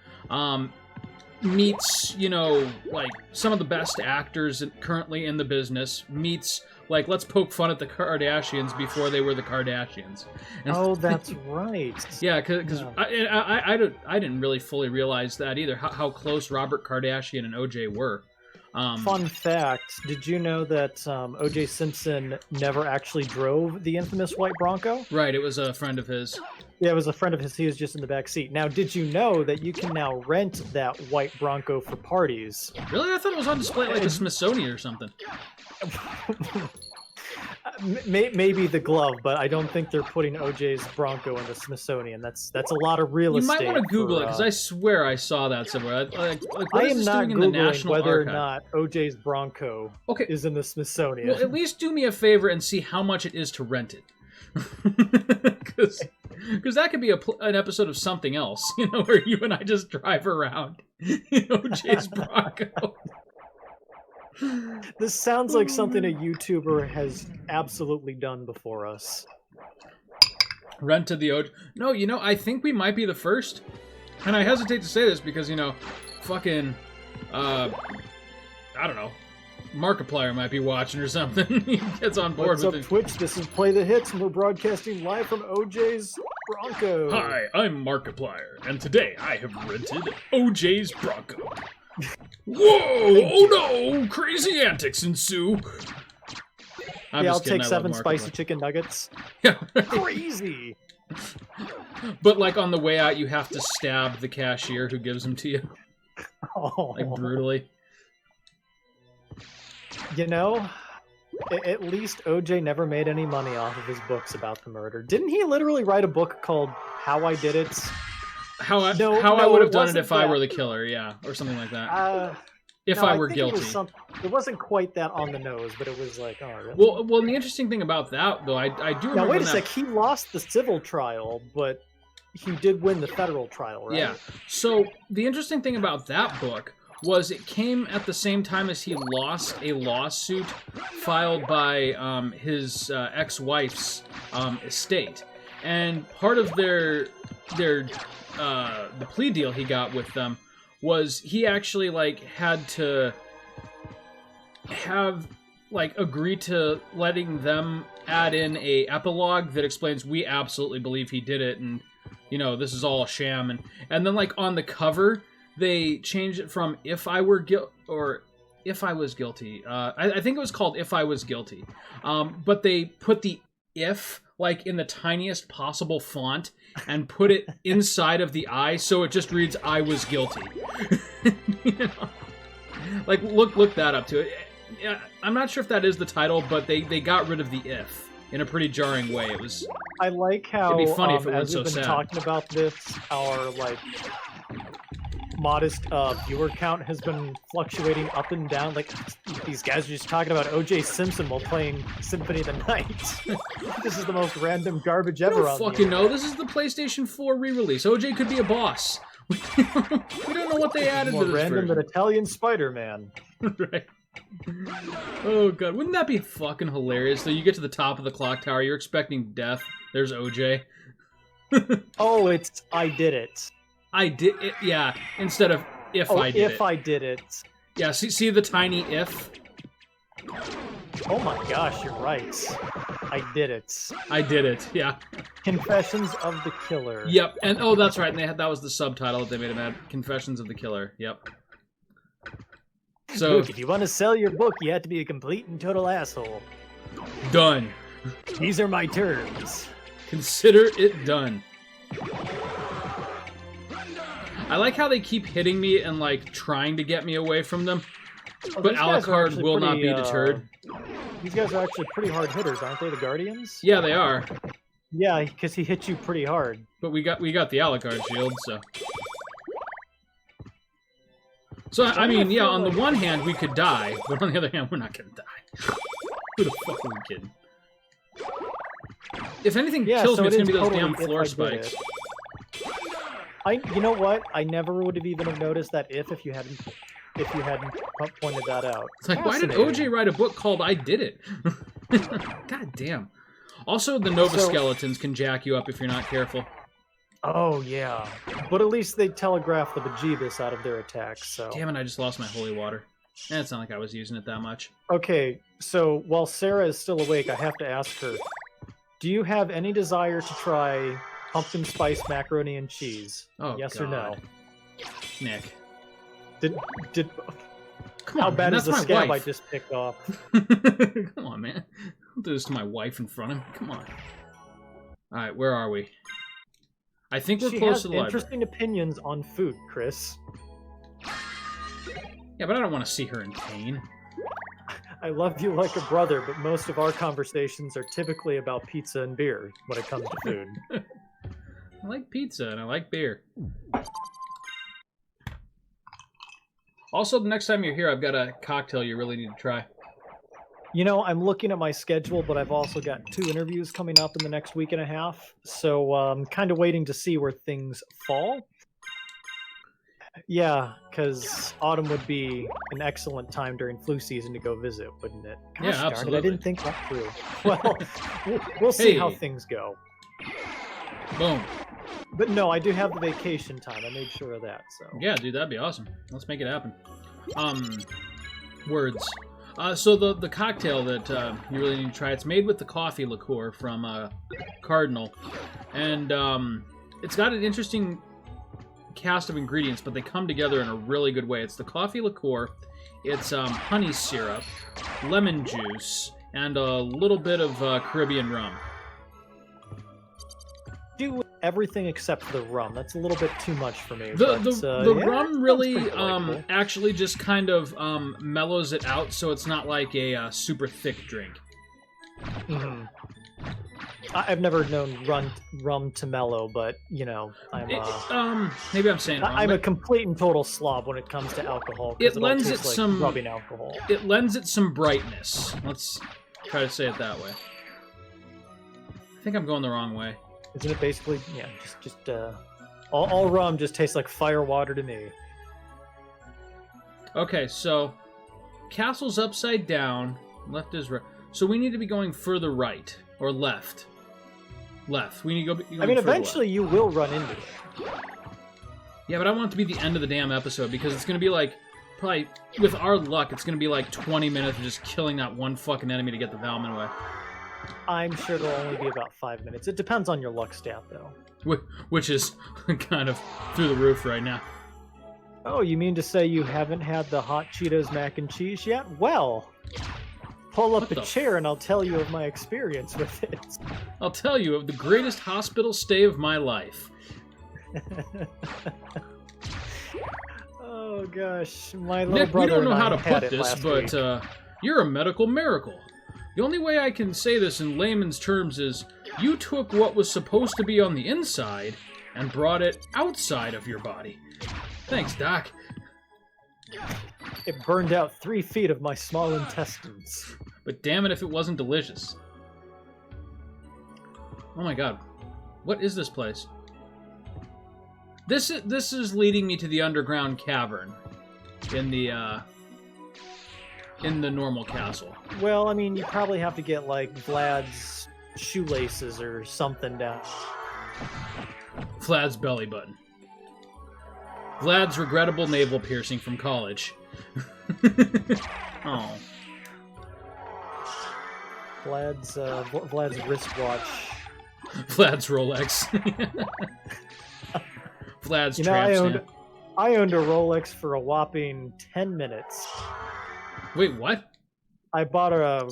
[SPEAKER 1] Meets, you know, like some of the best actors currently in the business, meets like, let's poke fun at the Kardashians before they were the Kardashians. And
[SPEAKER 2] oh, that's right.
[SPEAKER 1] Yeah, because I didn't really fully realize that either, how close Robert Kardashian and OJ were.
[SPEAKER 2] Fun fact, did you know that O.J. Simpson never actually drove the infamous white Bronco?
[SPEAKER 1] Right, it was a friend of his.
[SPEAKER 2] Yeah, it was a friend of his. He was just in the back seat. Now, did you know that you can now rent that white Bronco for parties?
[SPEAKER 1] Really? I thought it was on display at like the Smithsonian or something.
[SPEAKER 2] Maybe the glove, but I don't think they're putting OJ's Bronco in the Smithsonian. That's a lot of real estate.
[SPEAKER 1] You might want to Google it, because I swear I saw that somewhere. Like
[SPEAKER 2] I am not Googling whether
[SPEAKER 1] Archive?
[SPEAKER 2] Or not OJ's Bronco is in the Smithsonian.
[SPEAKER 1] Well, at least do me a favor and see how much it is to rent it. Because that could be an episode of something else, you know, where you and I just drive around in OJ's Bronco.
[SPEAKER 2] This sounds like something a YouTuber has absolutely done before us.
[SPEAKER 1] Rented the OJ. No, you know, I think we might be the first. And I hesitate to say this because, you know, fucking, I don't know, Markiplier might be watching or something. He gets on board
[SPEAKER 2] What's
[SPEAKER 1] with
[SPEAKER 2] up,
[SPEAKER 1] it.
[SPEAKER 2] Twitch? This is Play the Hits, and we're broadcasting live from OJ's Bronco.
[SPEAKER 1] Hi, I'm Markiplier, and today I have rented OJ's Bronco. Whoa! Oh no! Crazy antics ensue.
[SPEAKER 2] I'll take 7 spicy chicken nuggets.
[SPEAKER 1] Yeah.
[SPEAKER 2] Crazy!
[SPEAKER 1] But like on the way out, you have to stab the cashier who gives them to you.
[SPEAKER 2] Oh.
[SPEAKER 1] Like brutally.
[SPEAKER 2] You know, at least OJ never made any money off of his books about the murder. Didn't he literally write a book called How I Did It?
[SPEAKER 1] How I would have done it if I were the killer, yeah, or something like that. If I were guilty.
[SPEAKER 2] It wasn't quite that on the nose, but it was like, oh, really?
[SPEAKER 1] Well, the interesting thing about that, though, I do remember.
[SPEAKER 2] Now, wait a sec. He lost the civil trial, but he did win the federal trial, right?
[SPEAKER 1] Yeah. So the interesting thing about that book was it came at the same time as he lost a lawsuit filed by his ex-wife's estate. And part of their the plea deal he got with them was he actually like had to have like agree to letting them add in a epilogue that explains we absolutely believe he did it, and you know this is all a sham, and then like on the cover they changed it from if I were or if I was guilty. I think it was called If I Was Guilty, but they put the if like in the tiniest possible font and put it inside of the I, so it just reads I was guilty. You know? Like look that up too. I'm not sure if that is the title, but they got rid of the if in a pretty jarring way. It was.
[SPEAKER 2] I like how
[SPEAKER 1] it'd be funny if it
[SPEAKER 2] as
[SPEAKER 1] wasn't
[SPEAKER 2] we've
[SPEAKER 1] so
[SPEAKER 2] been
[SPEAKER 1] sad.
[SPEAKER 2] talking about this, our like modest viewer count has been fluctuating up and down. Like these guys are just talking about O.J. Simpson while playing Symphony of the Night. This is the most random garbage ever.
[SPEAKER 1] I don't fucking know. This is the PlayStation 4 re-release. OJ could be a boss. We don't know what they added
[SPEAKER 2] More
[SPEAKER 1] to this
[SPEAKER 2] random
[SPEAKER 1] version.
[SPEAKER 2] than Italian Spider-Man.
[SPEAKER 1] Right. Oh god, wouldn't that be fucking hilarious? So you get to the top of the clock tower, you're expecting death. There's OJ.
[SPEAKER 2] Oh, it's I did it.
[SPEAKER 1] I did it, yeah. Instead of if I did it.
[SPEAKER 2] If I did it.
[SPEAKER 1] Yeah, see the tiny if?
[SPEAKER 2] Oh my gosh, you're right. I did it.
[SPEAKER 1] I did it, yeah.
[SPEAKER 2] Confessions of the Killer.
[SPEAKER 1] Yep, and oh, that's right, and that was the subtitle that they made him add. Confessions of the Killer, yep. So,
[SPEAKER 2] Look, if you want to sell your book, you have to be a complete and total asshole.
[SPEAKER 1] done.
[SPEAKER 2] These are my terms.
[SPEAKER 1] Consider it done. I like how they keep hitting me and like trying to get me away from them,
[SPEAKER 2] Oh,
[SPEAKER 1] but
[SPEAKER 2] these guys are
[SPEAKER 1] Alucard
[SPEAKER 2] actually
[SPEAKER 1] will not be
[SPEAKER 2] pretty,
[SPEAKER 1] deterred.
[SPEAKER 2] These guys are actually pretty hard hitters, aren't they? The Guardians?
[SPEAKER 1] Yeah, they are.
[SPEAKER 2] Yeah, because he hit you pretty hard.
[SPEAKER 1] But we got the Alucard shield, so. So I mean, yeah. On the one hand, we could die, but on the other hand, we're not gonna die. Who the fuck are we kidding? If anything kills me, it's gonna be those damn floor spikes.
[SPEAKER 2] You know what? I never would have even have noticed that if you hadn't pointed that out.
[SPEAKER 1] It's like, why did OJ write a book called "I Did It"? God damn. Also, the Nova Skeletons can jack you up if you're not careful.
[SPEAKER 2] Oh yeah, but at least they telegraph the bejeebus out of their attacks. So.
[SPEAKER 1] Damn it! I just lost my holy water. And it's not like I was using it that much.
[SPEAKER 2] Okay, so while Sarah is still awake, I have to ask her: do you have any desire to try pumpkin spice macaroni and cheese?
[SPEAKER 1] Oh,
[SPEAKER 2] yes
[SPEAKER 1] God.
[SPEAKER 2] or no?
[SPEAKER 1] Nick.
[SPEAKER 2] Did
[SPEAKER 1] Come on,
[SPEAKER 2] how bad
[SPEAKER 1] man,
[SPEAKER 2] is the
[SPEAKER 1] that's my
[SPEAKER 2] scab
[SPEAKER 1] wife.
[SPEAKER 2] I just picked off?
[SPEAKER 1] Come on, man. Don't do this to my wife in front of me. Come on. Alright, where are we? I think we're
[SPEAKER 2] She
[SPEAKER 1] close
[SPEAKER 2] has
[SPEAKER 1] to the library.
[SPEAKER 2] interesting opinions on food, Chris.
[SPEAKER 1] Yeah, but I don't want to see her in pain.
[SPEAKER 2] I love you like a brother, but most of our conversations are typically about pizza and beer when it comes to food.
[SPEAKER 1] I like pizza and I like beer. Also, the next time you're here, I've got a cocktail you really need to try.
[SPEAKER 2] You know, I'm looking at my schedule, but I've also got 2 interviews coming up in the next week and a half, so I'm kind of waiting to see where things fall. Yeah, because autumn would be an excellent time during flu season to go visit, wouldn't it? Gosh,
[SPEAKER 1] Yeah,
[SPEAKER 2] darn it,
[SPEAKER 1] absolutely.
[SPEAKER 2] I didn't think that through. Well, we'll see how
[SPEAKER 1] Hey.
[SPEAKER 2] things go.
[SPEAKER 1] Boom.
[SPEAKER 2] But no, I do have the vacation time. I made sure of that. So
[SPEAKER 1] Yeah, dude, that'd be awesome. Let's make it happen. Words. So the cocktail that you really need to try, it's made with the coffee liqueur from Cardinal. And it's got an interesting cast of ingredients, but they come together in a really good way. It's the coffee liqueur, it's honey syrup, lemon juice, and a little bit of Caribbean rum.
[SPEAKER 2] do everything except for the rum. That's a little bit too much for me.
[SPEAKER 1] The
[SPEAKER 2] yeah,
[SPEAKER 1] rum
[SPEAKER 2] sounds
[SPEAKER 1] really
[SPEAKER 2] pretty delightful.
[SPEAKER 1] actually just kind of mellows it out, so it's not like a super thick drink.
[SPEAKER 2] Mhm. I've never known rum to mellow, but you know,
[SPEAKER 1] Maybe I'm saying it wrong,
[SPEAKER 2] I'm a
[SPEAKER 1] but
[SPEAKER 2] complete and total slob when it comes to alcohol. 'Cause
[SPEAKER 1] It
[SPEAKER 2] all
[SPEAKER 1] lends
[SPEAKER 2] tastes
[SPEAKER 1] it
[SPEAKER 2] like
[SPEAKER 1] some-
[SPEAKER 2] rubbing alcohol.
[SPEAKER 1] it lends it some brightness. Let's try to say it that way. I think I'm going the wrong way.
[SPEAKER 2] Isn't it basically? Yeah, just all rum just tastes like fire water to me.
[SPEAKER 1] Okay, so castle's upside down, left is right. So we need to be going further right or left. left. We need to go.
[SPEAKER 2] I mean, eventually you will run into it.
[SPEAKER 1] Yeah, but I want it to be the end of the damn episode because it's going to be like, probably, with our luck, it's going to be like 20 minutes of just killing that one fucking enemy to get the Valman away.
[SPEAKER 2] I'm sure it'll only be about 5 minutes. It depends on your luck stat, though.
[SPEAKER 1] Which is kind of through the roof right now.
[SPEAKER 2] Oh, you mean to say you haven't had the hot Cheetos mac and cheese yet? Well, pull up a chair and I'll tell you of my experience with it.
[SPEAKER 1] I'll tell you of the greatest hospital stay of my life.
[SPEAKER 2] Oh gosh, my little
[SPEAKER 1] Nick,
[SPEAKER 2] brother
[SPEAKER 1] we don't know
[SPEAKER 2] and
[SPEAKER 1] how
[SPEAKER 2] I
[SPEAKER 1] to
[SPEAKER 2] had
[SPEAKER 1] put
[SPEAKER 2] it
[SPEAKER 1] this,
[SPEAKER 2] last
[SPEAKER 1] but
[SPEAKER 2] week.
[SPEAKER 1] You're a medical miracle. The only way I can say this in layman's terms is you took what was supposed to be on the inside and brought it outside of your body. Thanks, Doc.
[SPEAKER 2] It burned out 3 feet of my small intestines.
[SPEAKER 1] But damn it if it wasn't delicious. Oh my god. What is this place? This is leading me to the underground cavern in the normal castle.
[SPEAKER 2] Well, I mean, you probably have to get like Vlad's shoelaces or something down.
[SPEAKER 1] Vlad's belly button. Vlad's regrettable navel piercing from college. Oh.
[SPEAKER 2] Vlad's wristwatch.
[SPEAKER 1] Vlad's Rolex. Vlad's tramp stamp.
[SPEAKER 2] I owned a Rolex for a whopping 10 minutes.
[SPEAKER 1] Wait, what?
[SPEAKER 2] I bought a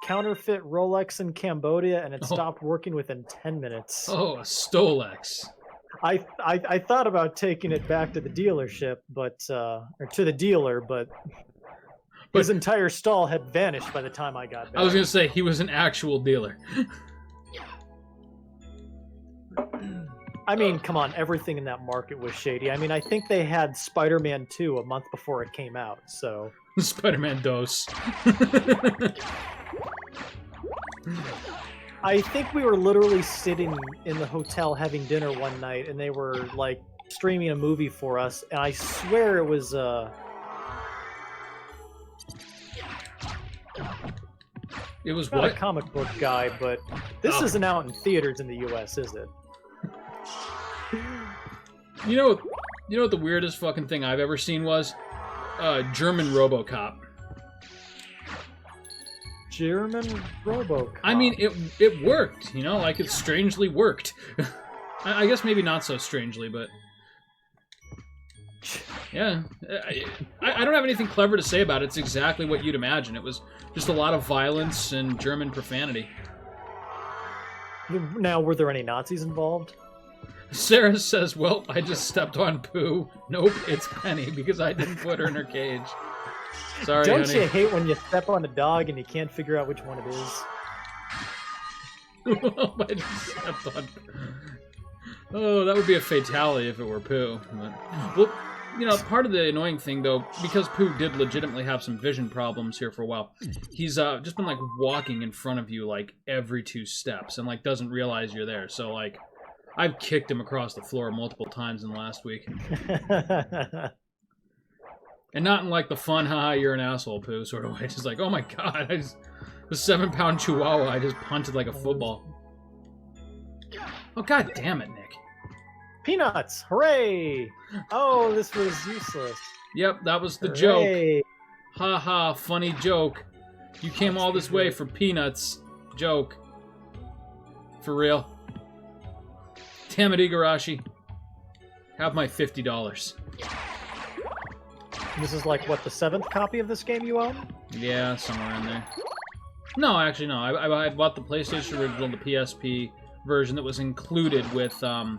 [SPEAKER 2] counterfeit Rolex in Cambodia, and it stopped working within 10 minutes.
[SPEAKER 1] Oh, a Stolex.
[SPEAKER 2] I thought about taking it back to the dealership, or to the dealer, but his entire stall had vanished by the time I got back.
[SPEAKER 1] I was going to say, he was an actual dealer.
[SPEAKER 2] I mean, come on, everything in that market was shady. I mean, I think they had Spider-Man 2 a month before it came out, so...
[SPEAKER 1] Spider-Man Dos.
[SPEAKER 2] I think we were literally sitting in the hotel having dinner one night, and they were, like, streaming a movie for us, and I swear it was,
[SPEAKER 1] It was
[SPEAKER 2] not
[SPEAKER 1] what?
[SPEAKER 2] a comic book guy, but this isn't out in theaters in the U.S., is it?
[SPEAKER 1] You know what the weirdest fucking thing I've ever seen was? German RoboCop.
[SPEAKER 2] German RoboCop.
[SPEAKER 1] I mean, it worked, you know? Like, it strangely worked. I guess maybe not so strangely, but... Yeah. I don't have anything clever to say about it. It's exactly what you'd imagine. It was just a lot of violence and German profanity.
[SPEAKER 2] Now, were there any Nazis involved?
[SPEAKER 1] Sarah says, well, I just stepped on poo. Nope, it's Penny, because I didn't put her in her cage. Sorry,
[SPEAKER 2] Don't
[SPEAKER 1] honey.
[SPEAKER 2] you hate when you step on a dog and you can't figure out which one it is?
[SPEAKER 1] I just stepped on... Oh, that would be a fatality if it were poo. But... Well, you know, part of the annoying thing, though, because Pooh did legitimately have some vision problems here for a while, he's just been, like, walking in front of you, like, every 2 steps, and, like, doesn't realize you're there. So, like, I've kicked him across the floor multiple times in the last week. And not in, like, the fun, haha, you're an asshole, Pooh, sort of way. Just like, oh my god, the 7-pound chihuahua I just punted like a football. Oh, god damn it, Nick.
[SPEAKER 2] Peanuts! Hooray! Oh, this was useless.
[SPEAKER 1] Yep, that was the
[SPEAKER 2] Hooray.
[SPEAKER 1] joke. Ha ha, funny joke. You came all this way for peanuts. Joke. For real. Damn it, Igarashi. Have my $50.
[SPEAKER 2] This is like, what, the 7th copy of this game you own?
[SPEAKER 1] Yeah, somewhere in there. No, actually, no. I bought the PlayStation original, the PSP version that was included with the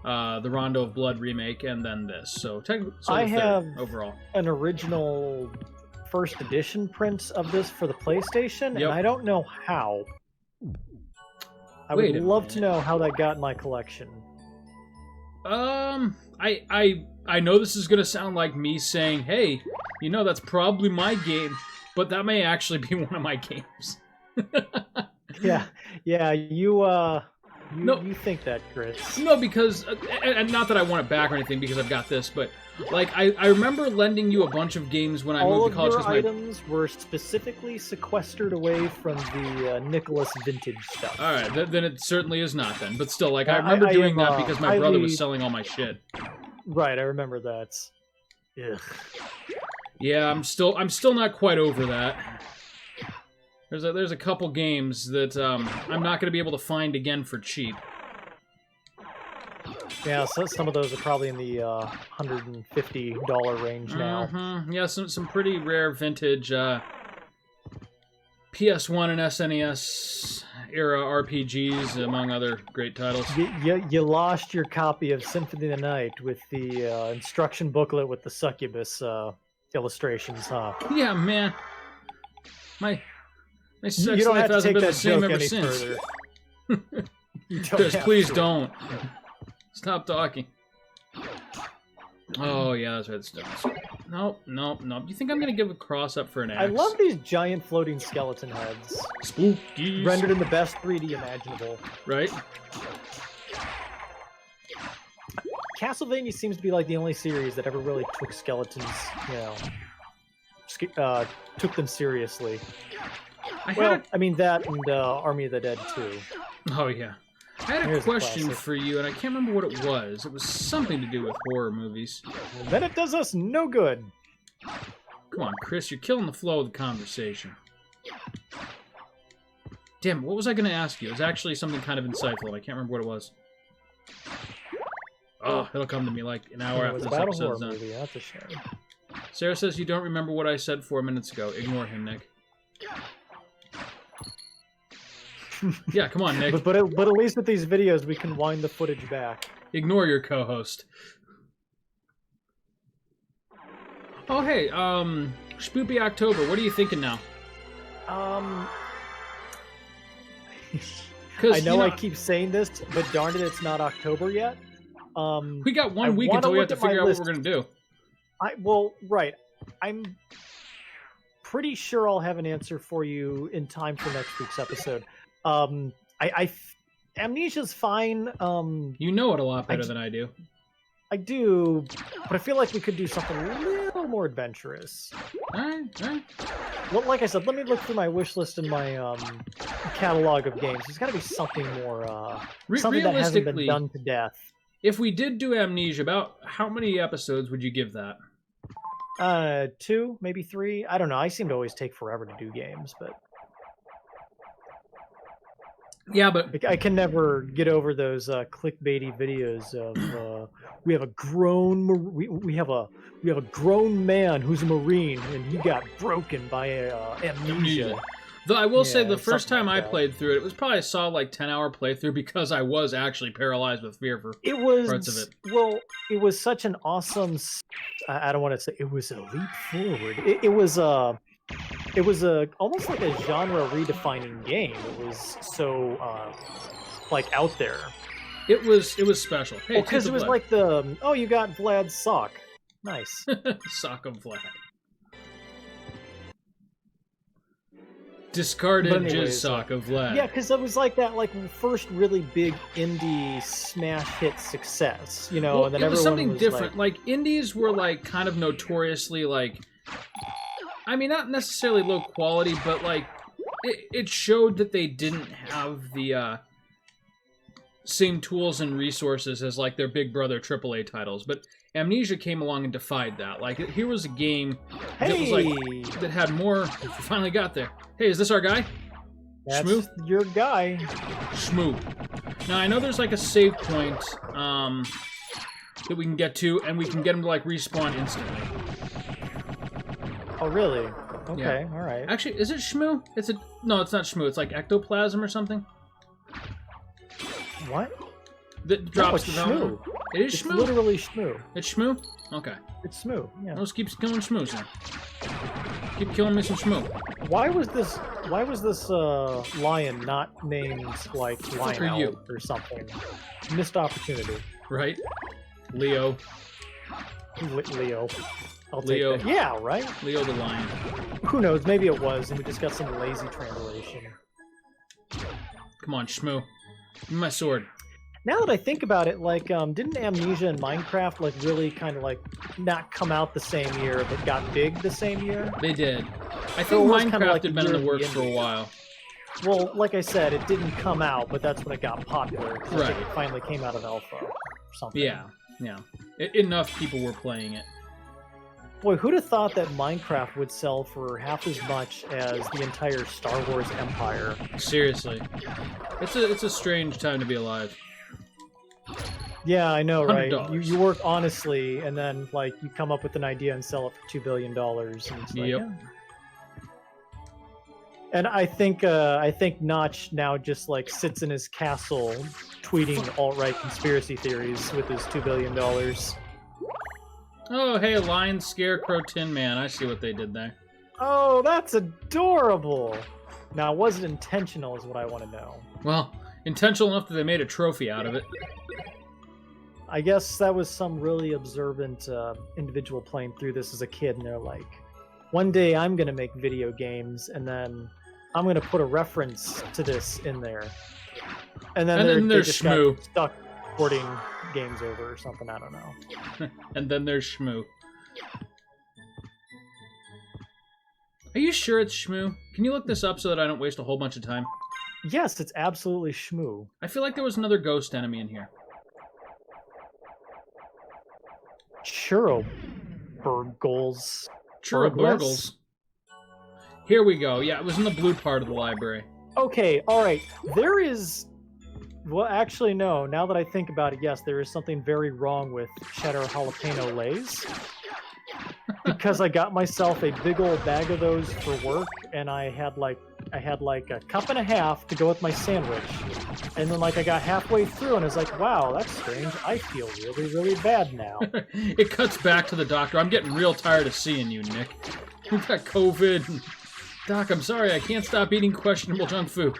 [SPEAKER 1] Rondo of Blood remake, and then this. So technically,
[SPEAKER 2] I have
[SPEAKER 1] overall
[SPEAKER 2] an original first edition print of this for the PlayStation,
[SPEAKER 1] Yep.
[SPEAKER 2] and I don't know how. I
[SPEAKER 1] Wait
[SPEAKER 2] would
[SPEAKER 1] a
[SPEAKER 2] love to
[SPEAKER 1] minute.
[SPEAKER 2] know how that got in my collection.
[SPEAKER 1] I know this is gonna sound like me saying, hey, you know, that's probably my game, but that may actually be one of my games.
[SPEAKER 2] Yeah, you You think that, Chris?
[SPEAKER 1] No, because and not that I want it back or anything, because I've got this, but like I remember lending you a bunch of games when I moved to college.
[SPEAKER 2] All of your items were specifically sequestered away from the Nicholas vintage stuff.
[SPEAKER 1] All right, then it certainly is not then. But still, like I remember doing that because my brother was selling all my shit.
[SPEAKER 2] Right, I remember that. Ugh.
[SPEAKER 1] Yeah, I'm still not quite over that. There's a couple games that I'm not going to be able to find again for cheap. Yeah,
[SPEAKER 2] so some of those are probably in the $150 range now.
[SPEAKER 1] Mm-hmm. Yeah, some pretty rare vintage PS1 and SNES era RPGs, among other great titles.
[SPEAKER 2] You lost your copy of Symphony of the Night with the instruction booklet with the succubus illustrations, huh?
[SPEAKER 1] Yeah, man. My sex life hasn't been the same ever since. Chris, please don't. Stop talking. Oh, yeah, that's right. Nope. You think I'm going to give a cross up for an axe?
[SPEAKER 2] I love these giant floating skeleton heads.
[SPEAKER 1] Spooky.
[SPEAKER 2] Rendered in the best 3D imaginable.
[SPEAKER 1] Right?
[SPEAKER 2] Castlevania seems to be like the only series that ever really took skeletons, took them seriously. I mean that and Army of the Dead too.
[SPEAKER 1] Oh yeah. I had a question for you, and I can't remember what it was. It was something to do with horror movies.
[SPEAKER 2] Well, then it does us no good.
[SPEAKER 1] Come on, Chris, you're killing the flow of the conversation. Damn, what was I going to ask you? It was actually something kind of insightful, and I can't remember what it was. Oh, it'll come to me like an hour after this episode's done.
[SPEAKER 2] Movie. That's a shame.
[SPEAKER 1] Sarah says you don't remember what I said 4 minutes ago. Ignore him, Nick. Yeah, come on, Nick.
[SPEAKER 2] But at least with these videos, we can wind the footage back.
[SPEAKER 1] Ignore your co-host. Oh, hey, Spoopy October. What are you thinking now?
[SPEAKER 2] I know I keep saying this, but darn it, it's not October yet.
[SPEAKER 1] We got 1 week until we have to figure out what we're gonna do.
[SPEAKER 2] Right. I'm pretty sure I'll have an answer for you in time for next week's episode. Amnesia's fine.
[SPEAKER 1] You know it a lot better than I do.
[SPEAKER 2] I do, but I feel like we could do something a little more adventurous.
[SPEAKER 1] All right.
[SPEAKER 2] Well, like I said, let me look through my wish list and my catalog of games. There's got to be something more, something that hasn't been done to death.
[SPEAKER 1] If we did do Amnesia, about how many episodes would you give that?
[SPEAKER 2] 2, maybe 3. I don't know. I seem to always take forever to do games, but
[SPEAKER 1] yeah, but
[SPEAKER 2] I can never get over those clickbaity videos of we have a grown man who's a Marine and he got broken by amnesia.
[SPEAKER 1] Though I will say the first time I played through it, it was probably a solid like 10-hour playthrough because I was actually paralyzed with fear for parts of it.
[SPEAKER 2] Well, it was such an awesome. I don't want to say it was a leap forward. It was almost like a genre redefining game. It was so like out there.
[SPEAKER 1] It was special. Hey,
[SPEAKER 2] because it was like you got Vlad's sock. Nice.
[SPEAKER 1] Sock of Vlad. Discarded jizz sock of Vlad.
[SPEAKER 2] Yeah, because it was like that, first really big indie smash hit success, and then
[SPEAKER 1] it was something
[SPEAKER 2] was
[SPEAKER 1] different. Like indies were like kind of notoriously like, I mean, not necessarily low quality, but like it showed that they didn't have the same tools and resources as like their big brother AAA titles. But Amnesia came along and defied that. Like, here was a game that was like that had more. We finally got there. Hey, is this our guy?
[SPEAKER 2] That's
[SPEAKER 1] Shmoo?
[SPEAKER 2] Your guy.
[SPEAKER 1] Shmoo. Now I know there's like a save point that we can get to, and we can get him to like respawn instantly.
[SPEAKER 2] Oh, really? Okay,
[SPEAKER 1] yeah.
[SPEAKER 2] All right.
[SPEAKER 1] Actually, is it Shmoo? No, it's not Shmoo. It's like ectoplasm or something.
[SPEAKER 2] What?
[SPEAKER 1] That drops the
[SPEAKER 2] Shmoo.
[SPEAKER 1] It is Shmoo?
[SPEAKER 2] It's literally Shmoo.
[SPEAKER 1] It's Shmoo? Okay.
[SPEAKER 2] It's Shmoo, yeah.
[SPEAKER 1] Let's keep killing Shmoos then. Keep killing me some Shmoo.
[SPEAKER 2] Why was this lion not named like Lionel or something? Missed opportunity.
[SPEAKER 1] Right? Leo.
[SPEAKER 2] Leo. I'll
[SPEAKER 1] Leo.
[SPEAKER 2] take that. Yeah, right?
[SPEAKER 1] Leo the lion.
[SPEAKER 2] Who knows? Maybe it was, and we just got some lazy translation.
[SPEAKER 1] Come on, Shmoo. My sword.
[SPEAKER 2] Now that I think about it, like, didn't Amnesia and Minecraft like really kind of like not come out the same year, but got big the same year?
[SPEAKER 1] They did. I
[SPEAKER 2] So
[SPEAKER 1] think
[SPEAKER 2] it was
[SPEAKER 1] Minecraft
[SPEAKER 2] kinda like
[SPEAKER 1] had
[SPEAKER 2] the
[SPEAKER 1] been in
[SPEAKER 2] year
[SPEAKER 1] the
[SPEAKER 2] of
[SPEAKER 1] works
[SPEAKER 2] the
[SPEAKER 1] for a
[SPEAKER 2] indie.
[SPEAKER 1] while.
[SPEAKER 2] Well, like I said, it didn't come out, but that's when it got popular. 'Cause I
[SPEAKER 1] Right.
[SPEAKER 2] think it finally came out of alpha or something.
[SPEAKER 1] Yeah, yeah. Enough people were playing it.
[SPEAKER 2] Boy, who'd have thought that Minecraft would sell for half as much as the entire Star Wars empire?
[SPEAKER 1] Seriously. It's a strange time to be alive.
[SPEAKER 2] Yeah, I know, right?
[SPEAKER 1] $100.
[SPEAKER 2] You work honestly, and then like you come up with an idea and sell it for $2 billion, and it's like,
[SPEAKER 1] Yep.
[SPEAKER 2] yeah. And I think Notch now just like sits in his castle, tweeting alt-right conspiracy theories with his $2 billion.
[SPEAKER 1] Oh, hey, Lion, Scarecrow, Tin Man. I see what they did there.
[SPEAKER 2] Oh, that's adorable. Now, was it intentional? Is what I want to know.
[SPEAKER 1] Well, intentional enough that they made a trophy out of it.
[SPEAKER 2] I guess that was some really observant individual playing through this as a kid, and they're like, one day I'm going to make video games, and then I'm going to put a reference to this in there. And then they
[SPEAKER 1] there's
[SPEAKER 2] just
[SPEAKER 1] Shmoo.
[SPEAKER 2] got stuck porting games over or something, I don't know.
[SPEAKER 1] And then there's Shmoo. Are you sure it's Shmoo? Can you look this up so that I don't waste a whole bunch of time?
[SPEAKER 2] Yes, it's absolutely Shmoo.
[SPEAKER 1] I feel like there was another ghost enemy in here.
[SPEAKER 2] Churro Burgles.
[SPEAKER 1] Burgles. Here we go. Yeah, it was in the blue part of the library.
[SPEAKER 2] Okay, alright. There is... Well, actually, no. Now that I think about it, yes, there is something very wrong with cheddar jalapeno lays. Because I got myself a big old bag of those for work, and I had like a cup and a half to go with my sandwich. And then like I got halfway through and I was like, wow, that's strange. I feel really, really bad now.
[SPEAKER 1] It cuts back to the doctor. I'm getting real tired of seeing you, Nick. You've got COVID. Doc, I'm sorry, I can't stop eating questionable junk food.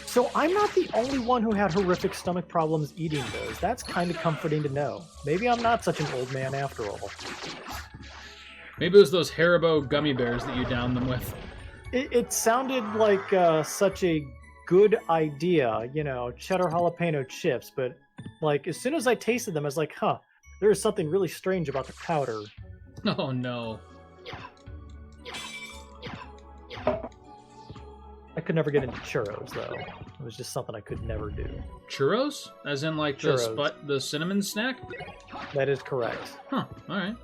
[SPEAKER 2] So I'm not the only one who had horrific stomach problems eating those. That's kind of comforting to know. Maybe I'm not such an old man after all.
[SPEAKER 1] Maybe it was those Haribo gummy bears that you downed them with.
[SPEAKER 2] It sounded like such a good idea, you know, cheddar jalapeno chips, but like as soon as I tasted them, I was like, huh, there is something really strange about the powder.
[SPEAKER 1] Oh no.
[SPEAKER 2] I could never get into churros, though. It was just something I could never do.
[SPEAKER 1] Churros? As in like
[SPEAKER 2] Churros.
[SPEAKER 1] the cinnamon snack?
[SPEAKER 2] That is correct.
[SPEAKER 1] Huh, alright.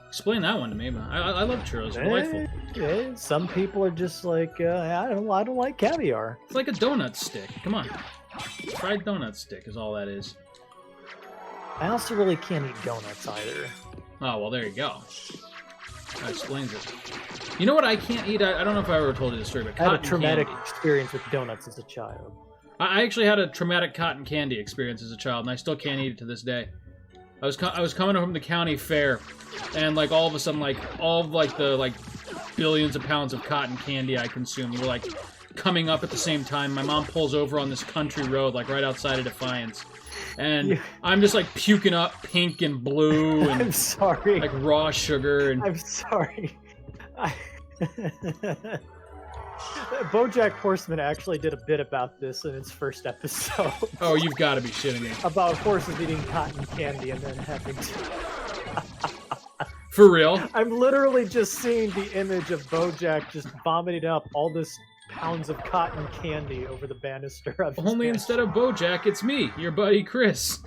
[SPEAKER 1] Explain that one to me. I love churros. They're delightful.
[SPEAKER 2] Some people are just like, I don't like caviar.
[SPEAKER 1] It's like a donut stick. Come on. Fried donut stick is all that is.
[SPEAKER 2] I also really can't eat donuts either.
[SPEAKER 1] Oh, well, there you go. That explains it. You know what I can't eat? I don't know if I ever told you this story, but
[SPEAKER 2] I had a
[SPEAKER 1] cotton
[SPEAKER 2] traumatic
[SPEAKER 1] candy.
[SPEAKER 2] experience with donuts as a child.
[SPEAKER 1] I actually had a traumatic cotton candy experience as a child, and I still can't eat it to this day. I was coming home from the county fair, and like all of a sudden, like all of like the billions of pounds of cotton candy I consumed were like coming up at the same time. My mom pulls over on this country road, like right outside of Defiance, and I'm just like puking up pink and blue and
[SPEAKER 2] I'm sorry.
[SPEAKER 1] like raw sugar and.
[SPEAKER 2] I'm sorry. BoJack Horseman actually did a bit about this in its first episode.
[SPEAKER 1] Oh, you've got to be shitting me.
[SPEAKER 2] About horses eating cotton candy and then having to...
[SPEAKER 1] For real?
[SPEAKER 2] I'm literally just seeing the image of BoJack just vomiting up all this pounds of cotton candy over the banister of his
[SPEAKER 1] Only
[SPEAKER 2] mansion.
[SPEAKER 1] instead of BoJack, it's me, your buddy Chris.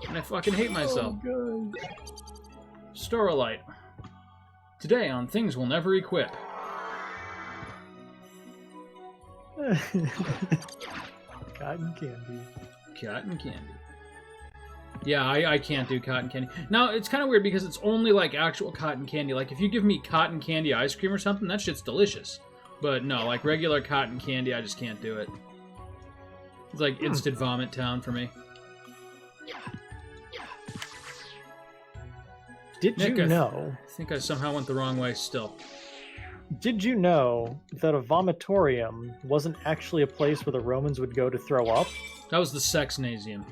[SPEAKER 1] And I fucking hate myself.
[SPEAKER 2] Oh,
[SPEAKER 1] Storalight. Today on Things We'll Never Equip.
[SPEAKER 2] God. Cotton candy.
[SPEAKER 1] Cotton candy. Yeah, I can't do cotton candy. Now, it's kind of weird because it's only like actual cotton candy. Like, if you give me cotton candy ice cream or something, that shit's delicious. But no, like regular cotton candy, I just can't do it. It's like instant vomit town for me.
[SPEAKER 2] Did
[SPEAKER 1] Nick,
[SPEAKER 2] you know?
[SPEAKER 1] I think I somehow went the wrong way still.
[SPEAKER 2] Did you know that a vomitorium wasn't actually a place where the Romans would go to throw up?
[SPEAKER 1] That was the Sexnasium.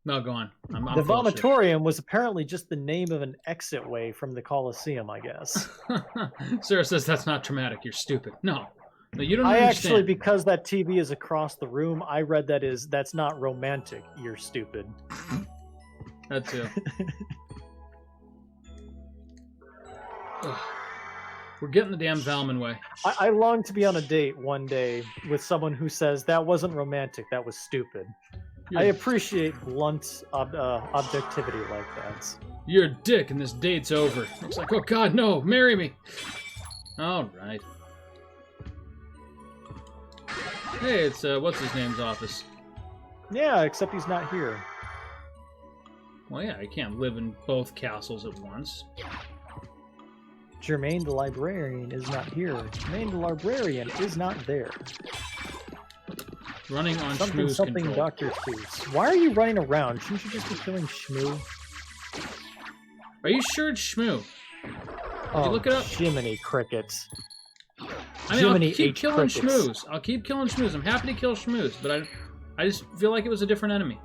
[SPEAKER 1] No, go on. I'm
[SPEAKER 2] The
[SPEAKER 1] full of shit.
[SPEAKER 2] vomitorium was apparently just the name of an exit way from the Colosseum, I guess.
[SPEAKER 1] Sarah says that's not traumatic. You're stupid. No, No, you don't
[SPEAKER 2] I
[SPEAKER 1] understand.
[SPEAKER 2] actually, because that TV is across the room, I read that's not romantic. You're stupid.
[SPEAKER 1] That too. Ugh. We're getting the damn Valman way.
[SPEAKER 2] I long to be on a date one day with someone who says that wasn't romantic, that was stupid. I appreciate blunt objectivity like that.
[SPEAKER 1] You're a dick and this date's over. It's like, oh god, no, marry me. All right. Hey, it's what's his name's office.
[SPEAKER 2] Yeah, except he's not here.
[SPEAKER 1] Well, yeah, I can't live in both castles at once.
[SPEAKER 2] Germaine the librarian is not here. Germaine the librarian is not there.
[SPEAKER 1] Running on
[SPEAKER 2] Something
[SPEAKER 1] Shmoo's control.
[SPEAKER 2] Dr. Seuss. Why are you running around? Shouldn't you just be killing Shmoo?
[SPEAKER 1] Are you sure it's Shmoo?
[SPEAKER 2] Oh,
[SPEAKER 1] you look it up?
[SPEAKER 2] Jiminy crickets.
[SPEAKER 1] I mean,
[SPEAKER 2] Jiminy
[SPEAKER 1] I'll keep
[SPEAKER 2] H.
[SPEAKER 1] killing
[SPEAKER 2] crickets.
[SPEAKER 1] Shmoos. I'll keep killing Shmoos. I'm happy to kill Shmoos, but I just feel like it was a different enemy.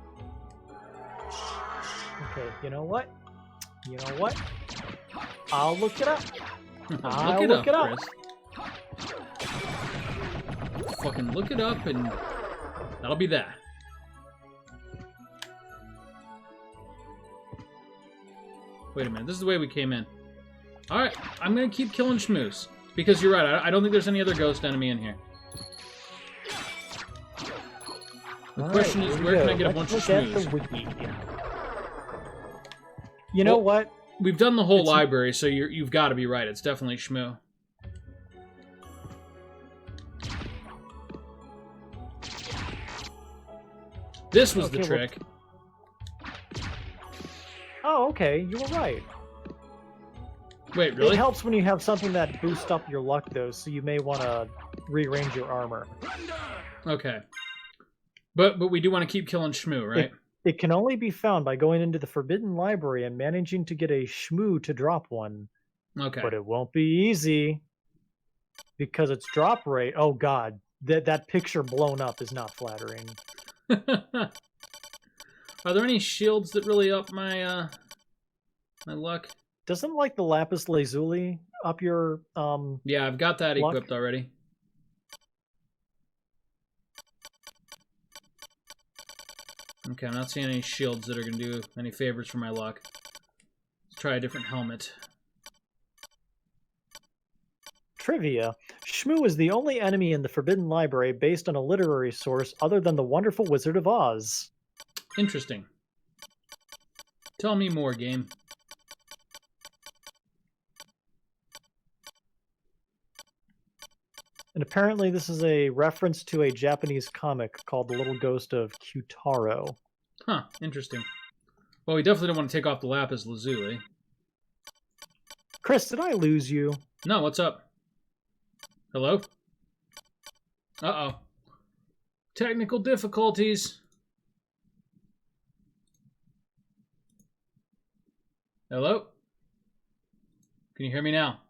[SPEAKER 2] Okay, you know what? You know what? I'll look it up. I'll
[SPEAKER 1] look
[SPEAKER 2] look
[SPEAKER 1] it
[SPEAKER 2] it
[SPEAKER 1] up,
[SPEAKER 2] up.
[SPEAKER 1] Chris. Fucking look it up, and that'll be that. Wait a minute. This is the way we came in. All right, I'm gonna keep killing Shmoos because you're right. I don't think there's any other ghost enemy in here. The question is, where can I get a bunch of Shmoos?
[SPEAKER 2] You know what?
[SPEAKER 1] We've done the whole library, so you've got to be right. It's definitely Shmoo. This was the trick.
[SPEAKER 2] Oh, okay. You were right.
[SPEAKER 1] Wait, really?
[SPEAKER 2] It helps when you have something that boosts up your luck, though, so you may want to rearrange your armor.
[SPEAKER 1] Okay. But we do want to keep killing Shmoo, right?
[SPEAKER 2] It can only be found by going into the Forbidden Library and managing to get a Shmoo to drop one.
[SPEAKER 1] Okay.
[SPEAKER 2] But it won't be easy. Because its drop rate... Oh, God. That picture blown up is not flattering.
[SPEAKER 1] Are there any shields that really up my my luck?
[SPEAKER 2] Doesn't, like, the Lapis Lazuli up your...
[SPEAKER 1] Yeah, I've got that
[SPEAKER 2] luck?
[SPEAKER 1] equipped already. Okay, I'm not seeing any shields that are going to do any favors for my luck. Let's try a different helmet.
[SPEAKER 2] Trivia. Shmoo is the only enemy in the Forbidden Library based on a literary source other than the Wonderful Wizard of Oz.
[SPEAKER 1] Interesting. Tell me more, game.
[SPEAKER 2] And apparently this is a reference to a Japanese comic called The Little Ghost of Kyutaro.
[SPEAKER 1] Huh, interesting. Well, we definitely don't want to take off the Lapis Lazuli.
[SPEAKER 2] Chris, did I lose you?
[SPEAKER 1] No, what's up? Hello? Uh-oh. Technical difficulties. Hello? Can you hear me now?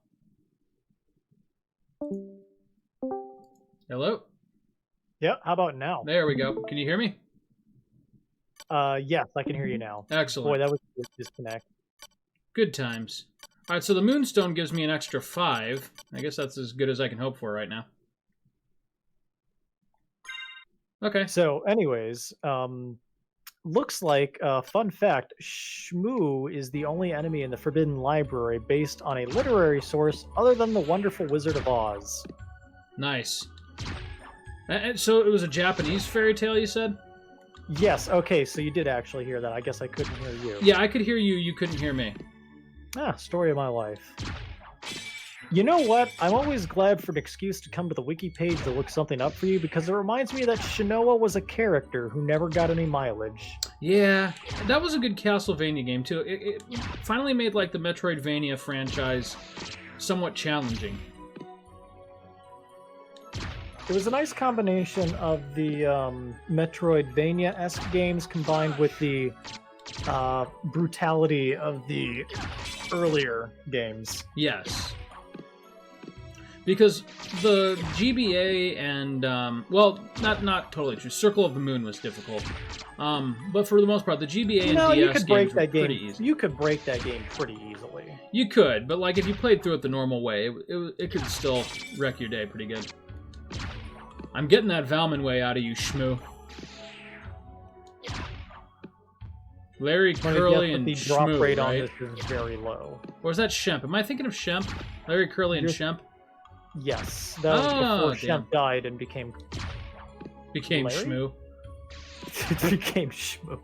[SPEAKER 1] Hello?
[SPEAKER 2] Yeah, how about now?
[SPEAKER 1] There we go. Can you hear me?
[SPEAKER 2] Yes, I can hear you now.
[SPEAKER 1] Excellent.
[SPEAKER 2] Boy, that was a disconnect.
[SPEAKER 1] Good times. All right, so the Moonstone gives me an extra 5. I guess that's as good as I can hope for right now. Okay.
[SPEAKER 2] So, anyways, looks like, fun fact, Shmoo is the only enemy in the Forbidden Library based on a literary source other than the Wonderful Wizard of Oz.
[SPEAKER 1] Nice. And so it was a Japanese fairy tale, you said?
[SPEAKER 2] Yes, okay, so you did actually hear that. I guess I couldn't hear you.
[SPEAKER 1] Yeah, I could hear you. You couldn't hear me.
[SPEAKER 2] Ah, story of my life. You know what? I'm always glad for an excuse to come to the wiki page to look something up for you because it reminds me that Shinoa was a character who never got any mileage.
[SPEAKER 1] Yeah, that was a good Castlevania game, too. It finally made, like, the Metroidvania franchise somewhat challenging.
[SPEAKER 2] It was a nice combination of the Metroidvania-esque games combined with the brutality of the earlier games.
[SPEAKER 1] Yes. Because the GBA and, well, not totally true. Circle of the Moon was difficult. But for the most part, the GBA and DS games were pretty easy.
[SPEAKER 2] You could break that game pretty easily.
[SPEAKER 1] You could, but, like, if you played through it the normal way, it could still wreck your day pretty good. I'm getting that Valman way out of you, Shmoo. Larry, Curly, and
[SPEAKER 2] the
[SPEAKER 1] Shmoo,
[SPEAKER 2] drop rate on
[SPEAKER 1] right?
[SPEAKER 2] this is very low.
[SPEAKER 1] Or is that Shemp? Am I thinking of Shemp? Larry, Curly, and Shemp?
[SPEAKER 2] Yes, that was before
[SPEAKER 1] damn.
[SPEAKER 2] Shemp died and became Larry?
[SPEAKER 1] Shmoo.
[SPEAKER 2] It became Shmoo.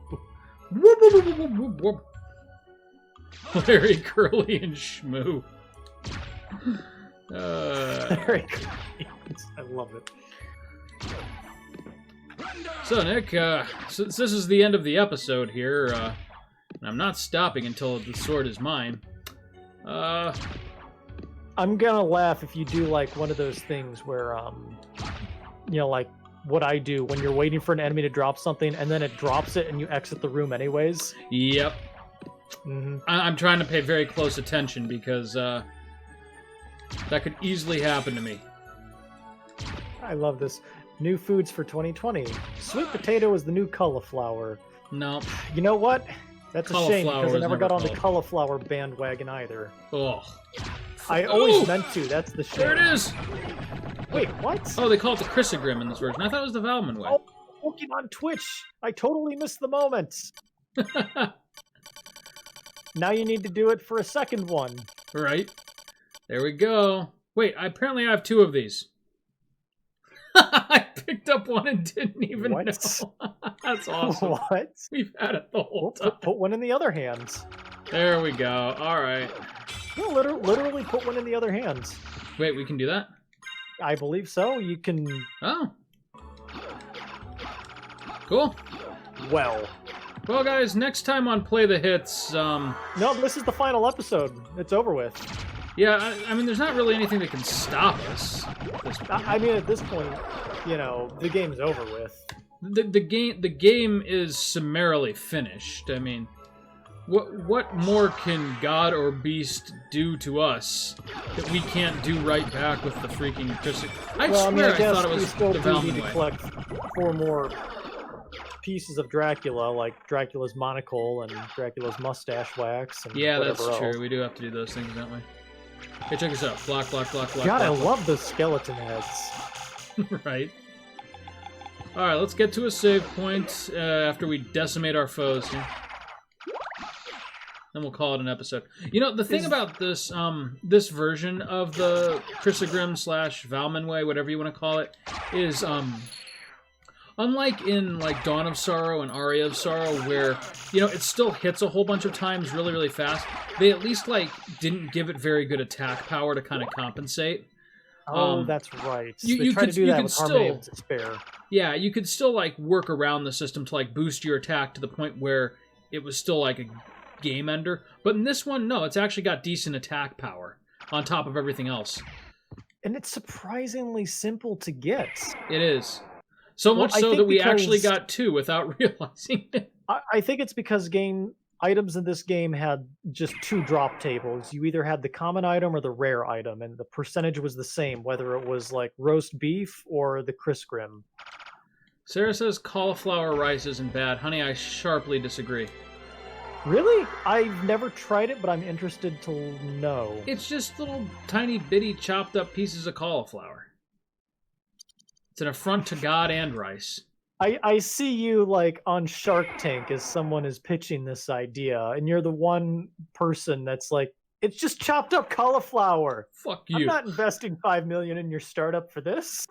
[SPEAKER 1] Whoop, whoop, whoop, whoop, whoop, whoop. Larry, Curly, and Shmoo.
[SPEAKER 2] Larry Curly. I love it.
[SPEAKER 1] So, Nick, since this is the end of the episode here, and I'm not stopping until the sword is mine,
[SPEAKER 2] I'm gonna laugh if you do like one of those things where, you know, like what I do when you're waiting for an enemy to drop something and then it drops it and you exit the room anyways.
[SPEAKER 1] Yep.
[SPEAKER 2] Mm-hmm.
[SPEAKER 1] I'm trying to pay very close attention because that could easily happen to me.
[SPEAKER 2] I love this. New foods for 2020. Sweet potato is the new cauliflower.
[SPEAKER 1] No.
[SPEAKER 2] You know what? That's a shame
[SPEAKER 1] Cauliflower
[SPEAKER 2] because I
[SPEAKER 1] is
[SPEAKER 2] never
[SPEAKER 1] never
[SPEAKER 2] got on the
[SPEAKER 1] called.
[SPEAKER 2] cauliflower bandwagon either.
[SPEAKER 1] Oh.
[SPEAKER 2] I always meant to. That's the shame.
[SPEAKER 1] There it is!
[SPEAKER 2] Wait, what?
[SPEAKER 1] Oh, they call it the Chrysogrim in this version. I thought it was the Valman way.
[SPEAKER 2] Oh, Pokemon Twitch. I totally missed the moment. Now you need to do it for a second one.
[SPEAKER 1] Right. There we go. Wait, apparently I have 2 of these. I picked up one and didn't even
[SPEAKER 2] What?
[SPEAKER 1] know. That's awesome.
[SPEAKER 2] What?
[SPEAKER 1] We've had it the whole time.
[SPEAKER 2] Put one in the other hand.
[SPEAKER 1] There we go. All right.
[SPEAKER 2] No, literally put one in the other hand.
[SPEAKER 1] Wait, we can do that?
[SPEAKER 2] I believe so. You can...
[SPEAKER 1] Oh. Cool.
[SPEAKER 2] Well,
[SPEAKER 1] guys, next time on Play the Hits,
[SPEAKER 2] no, this is the final episode. It's over with.
[SPEAKER 1] yeah, I mean, there's not really anything that can stop us. At this point.
[SPEAKER 2] I mean, at this point, you know, the game's over with.
[SPEAKER 1] The game is summarily finished. I mean, what more can God or Beast do to us that we can't do right back with the freaking Chris? I
[SPEAKER 2] guess
[SPEAKER 1] thought it
[SPEAKER 2] we
[SPEAKER 1] was
[SPEAKER 2] still
[SPEAKER 1] the
[SPEAKER 2] do need
[SPEAKER 1] Valman
[SPEAKER 2] to
[SPEAKER 1] way.
[SPEAKER 2] collect 4 more pieces of Dracula, like Dracula's monocle and Dracula's mustache wax. And
[SPEAKER 1] Yeah, that's
[SPEAKER 2] whatever
[SPEAKER 1] true.
[SPEAKER 2] else.
[SPEAKER 1] We do have to do those things, don't we? Hey, check this out. Block, block, block, block.
[SPEAKER 2] God, I
[SPEAKER 1] block,
[SPEAKER 2] love those skeleton heads.
[SPEAKER 1] block. Right. All right, let's get to a save point after we decimate our foes here. Then we'll call it an episode. You know, the thing about this this version of the Chrysogrim / Valman way, whatever you want to call it, is unlike in like Dawn of Sorrow and Aria of Sorrow, where you know it still hits a whole bunch of times really, really fast. They at least like didn't give it very good attack power to kind of compensate.
[SPEAKER 2] Oh, that's right.
[SPEAKER 1] you
[SPEAKER 2] They try to
[SPEAKER 1] could-
[SPEAKER 2] do
[SPEAKER 1] you
[SPEAKER 2] that
[SPEAKER 1] could
[SPEAKER 2] with Harmony of
[SPEAKER 1] still-
[SPEAKER 2] Despair.
[SPEAKER 1] Yeah, you could still like work around the system to like boost your attack to the point where it was still like a game ender. But in this one, no, it's actually got decent attack power on top of everything else.
[SPEAKER 2] And it's surprisingly simple to get.
[SPEAKER 1] It is. So much
[SPEAKER 2] I
[SPEAKER 1] so
[SPEAKER 2] think
[SPEAKER 1] that we actually
[SPEAKER 2] because-
[SPEAKER 1] got 2 without realizing it.
[SPEAKER 2] I think it's because items in this game had just 2 drop tables. You either had the common item or the rare item, and the percentage was the same, whether it was like roast beef or the Chrysogrim.
[SPEAKER 1] Sarah says cauliflower rice isn't bad. Honey, I sharply disagree.
[SPEAKER 2] Really? I've never tried it, but I'm interested to know.
[SPEAKER 1] It's just little tiny bitty chopped up pieces of cauliflower. It's an affront to God and rice.
[SPEAKER 2] I see you like on Shark Tank as someone is pitching this idea, and you're the one person that's like, it's just chopped up cauliflower.
[SPEAKER 1] Fuck
[SPEAKER 2] I'm
[SPEAKER 1] you.
[SPEAKER 2] not investing $5 million in your startup for this.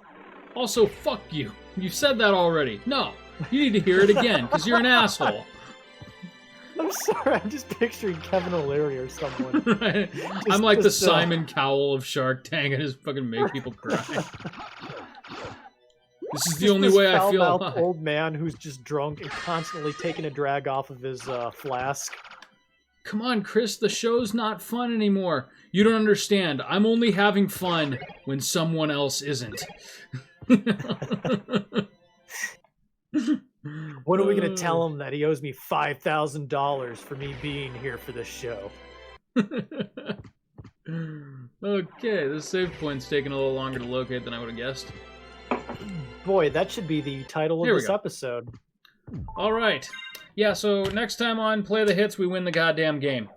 [SPEAKER 1] Also, fuck you. You've said that already. No, you need to hear it again, because you're an asshole.
[SPEAKER 2] I'm sorry, I'm just picturing Kevin O'Leary or someone.
[SPEAKER 1] Right? I'm like the
[SPEAKER 2] just,
[SPEAKER 1] Simon Cowell of Shark Tank. I just fucking make people cry. This is the only
[SPEAKER 2] this
[SPEAKER 1] way I feel
[SPEAKER 2] foul-mouthed
[SPEAKER 1] alive.
[SPEAKER 2] old man who's just drunk and constantly taking a drag off of his flask.
[SPEAKER 1] Come on, Chris, the show's not fun anymore. You don't understand. I'm only having fun when someone else isn't.
[SPEAKER 2] When are we going to tell him that he owes me $5,000 for me being here for this show?
[SPEAKER 1] Okay, this save point's taking a little longer to locate than I would have guessed.
[SPEAKER 2] Boy, that should be the title
[SPEAKER 1] Here
[SPEAKER 2] of
[SPEAKER 1] we
[SPEAKER 2] this
[SPEAKER 1] go.
[SPEAKER 2] episode.
[SPEAKER 1] All right. Yeah, so next time on Play the Hits, we win the goddamn game.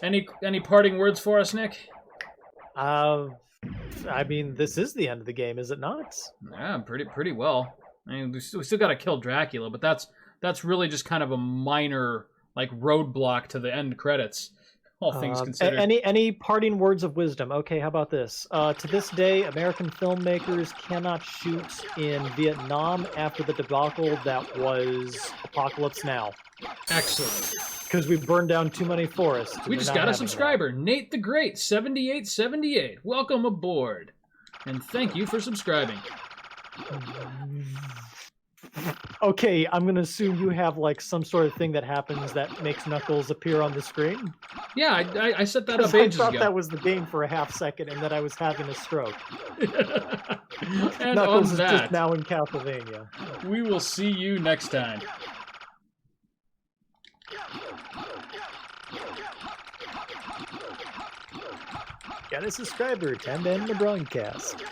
[SPEAKER 1] Any parting words for us, Nick?
[SPEAKER 2] I mean, this is the end of the game, is it not?
[SPEAKER 1] Yeah, pretty well. I mean, we still got to kill Dracula, but that's really just kind of a minor like roadblock to the end credits, all things considered.
[SPEAKER 2] Any parting words of wisdom? Okay, how about this? To this day, American filmmakers cannot shoot in Vietnam after the debacle that was Apocalypse Now.
[SPEAKER 1] Excellent.
[SPEAKER 2] Because we burned down too many forests.
[SPEAKER 1] We just got a subscriber, Nate the Great, 7878. Welcome aboard, and thank you for subscribing.
[SPEAKER 2] Okay, I'm gonna assume you have like some sort of thing that happens that makes Knuckles appear on the screen.
[SPEAKER 1] Yeah, I set that up ages ago.
[SPEAKER 2] I thought that was the game for a half second, and that I was having a stroke.
[SPEAKER 1] And
[SPEAKER 2] Knuckles
[SPEAKER 1] on
[SPEAKER 2] is
[SPEAKER 1] that,
[SPEAKER 2] just now in Castlevania.
[SPEAKER 1] We will see you next time.
[SPEAKER 2] Got a subscriber, 10 to end the broadcast.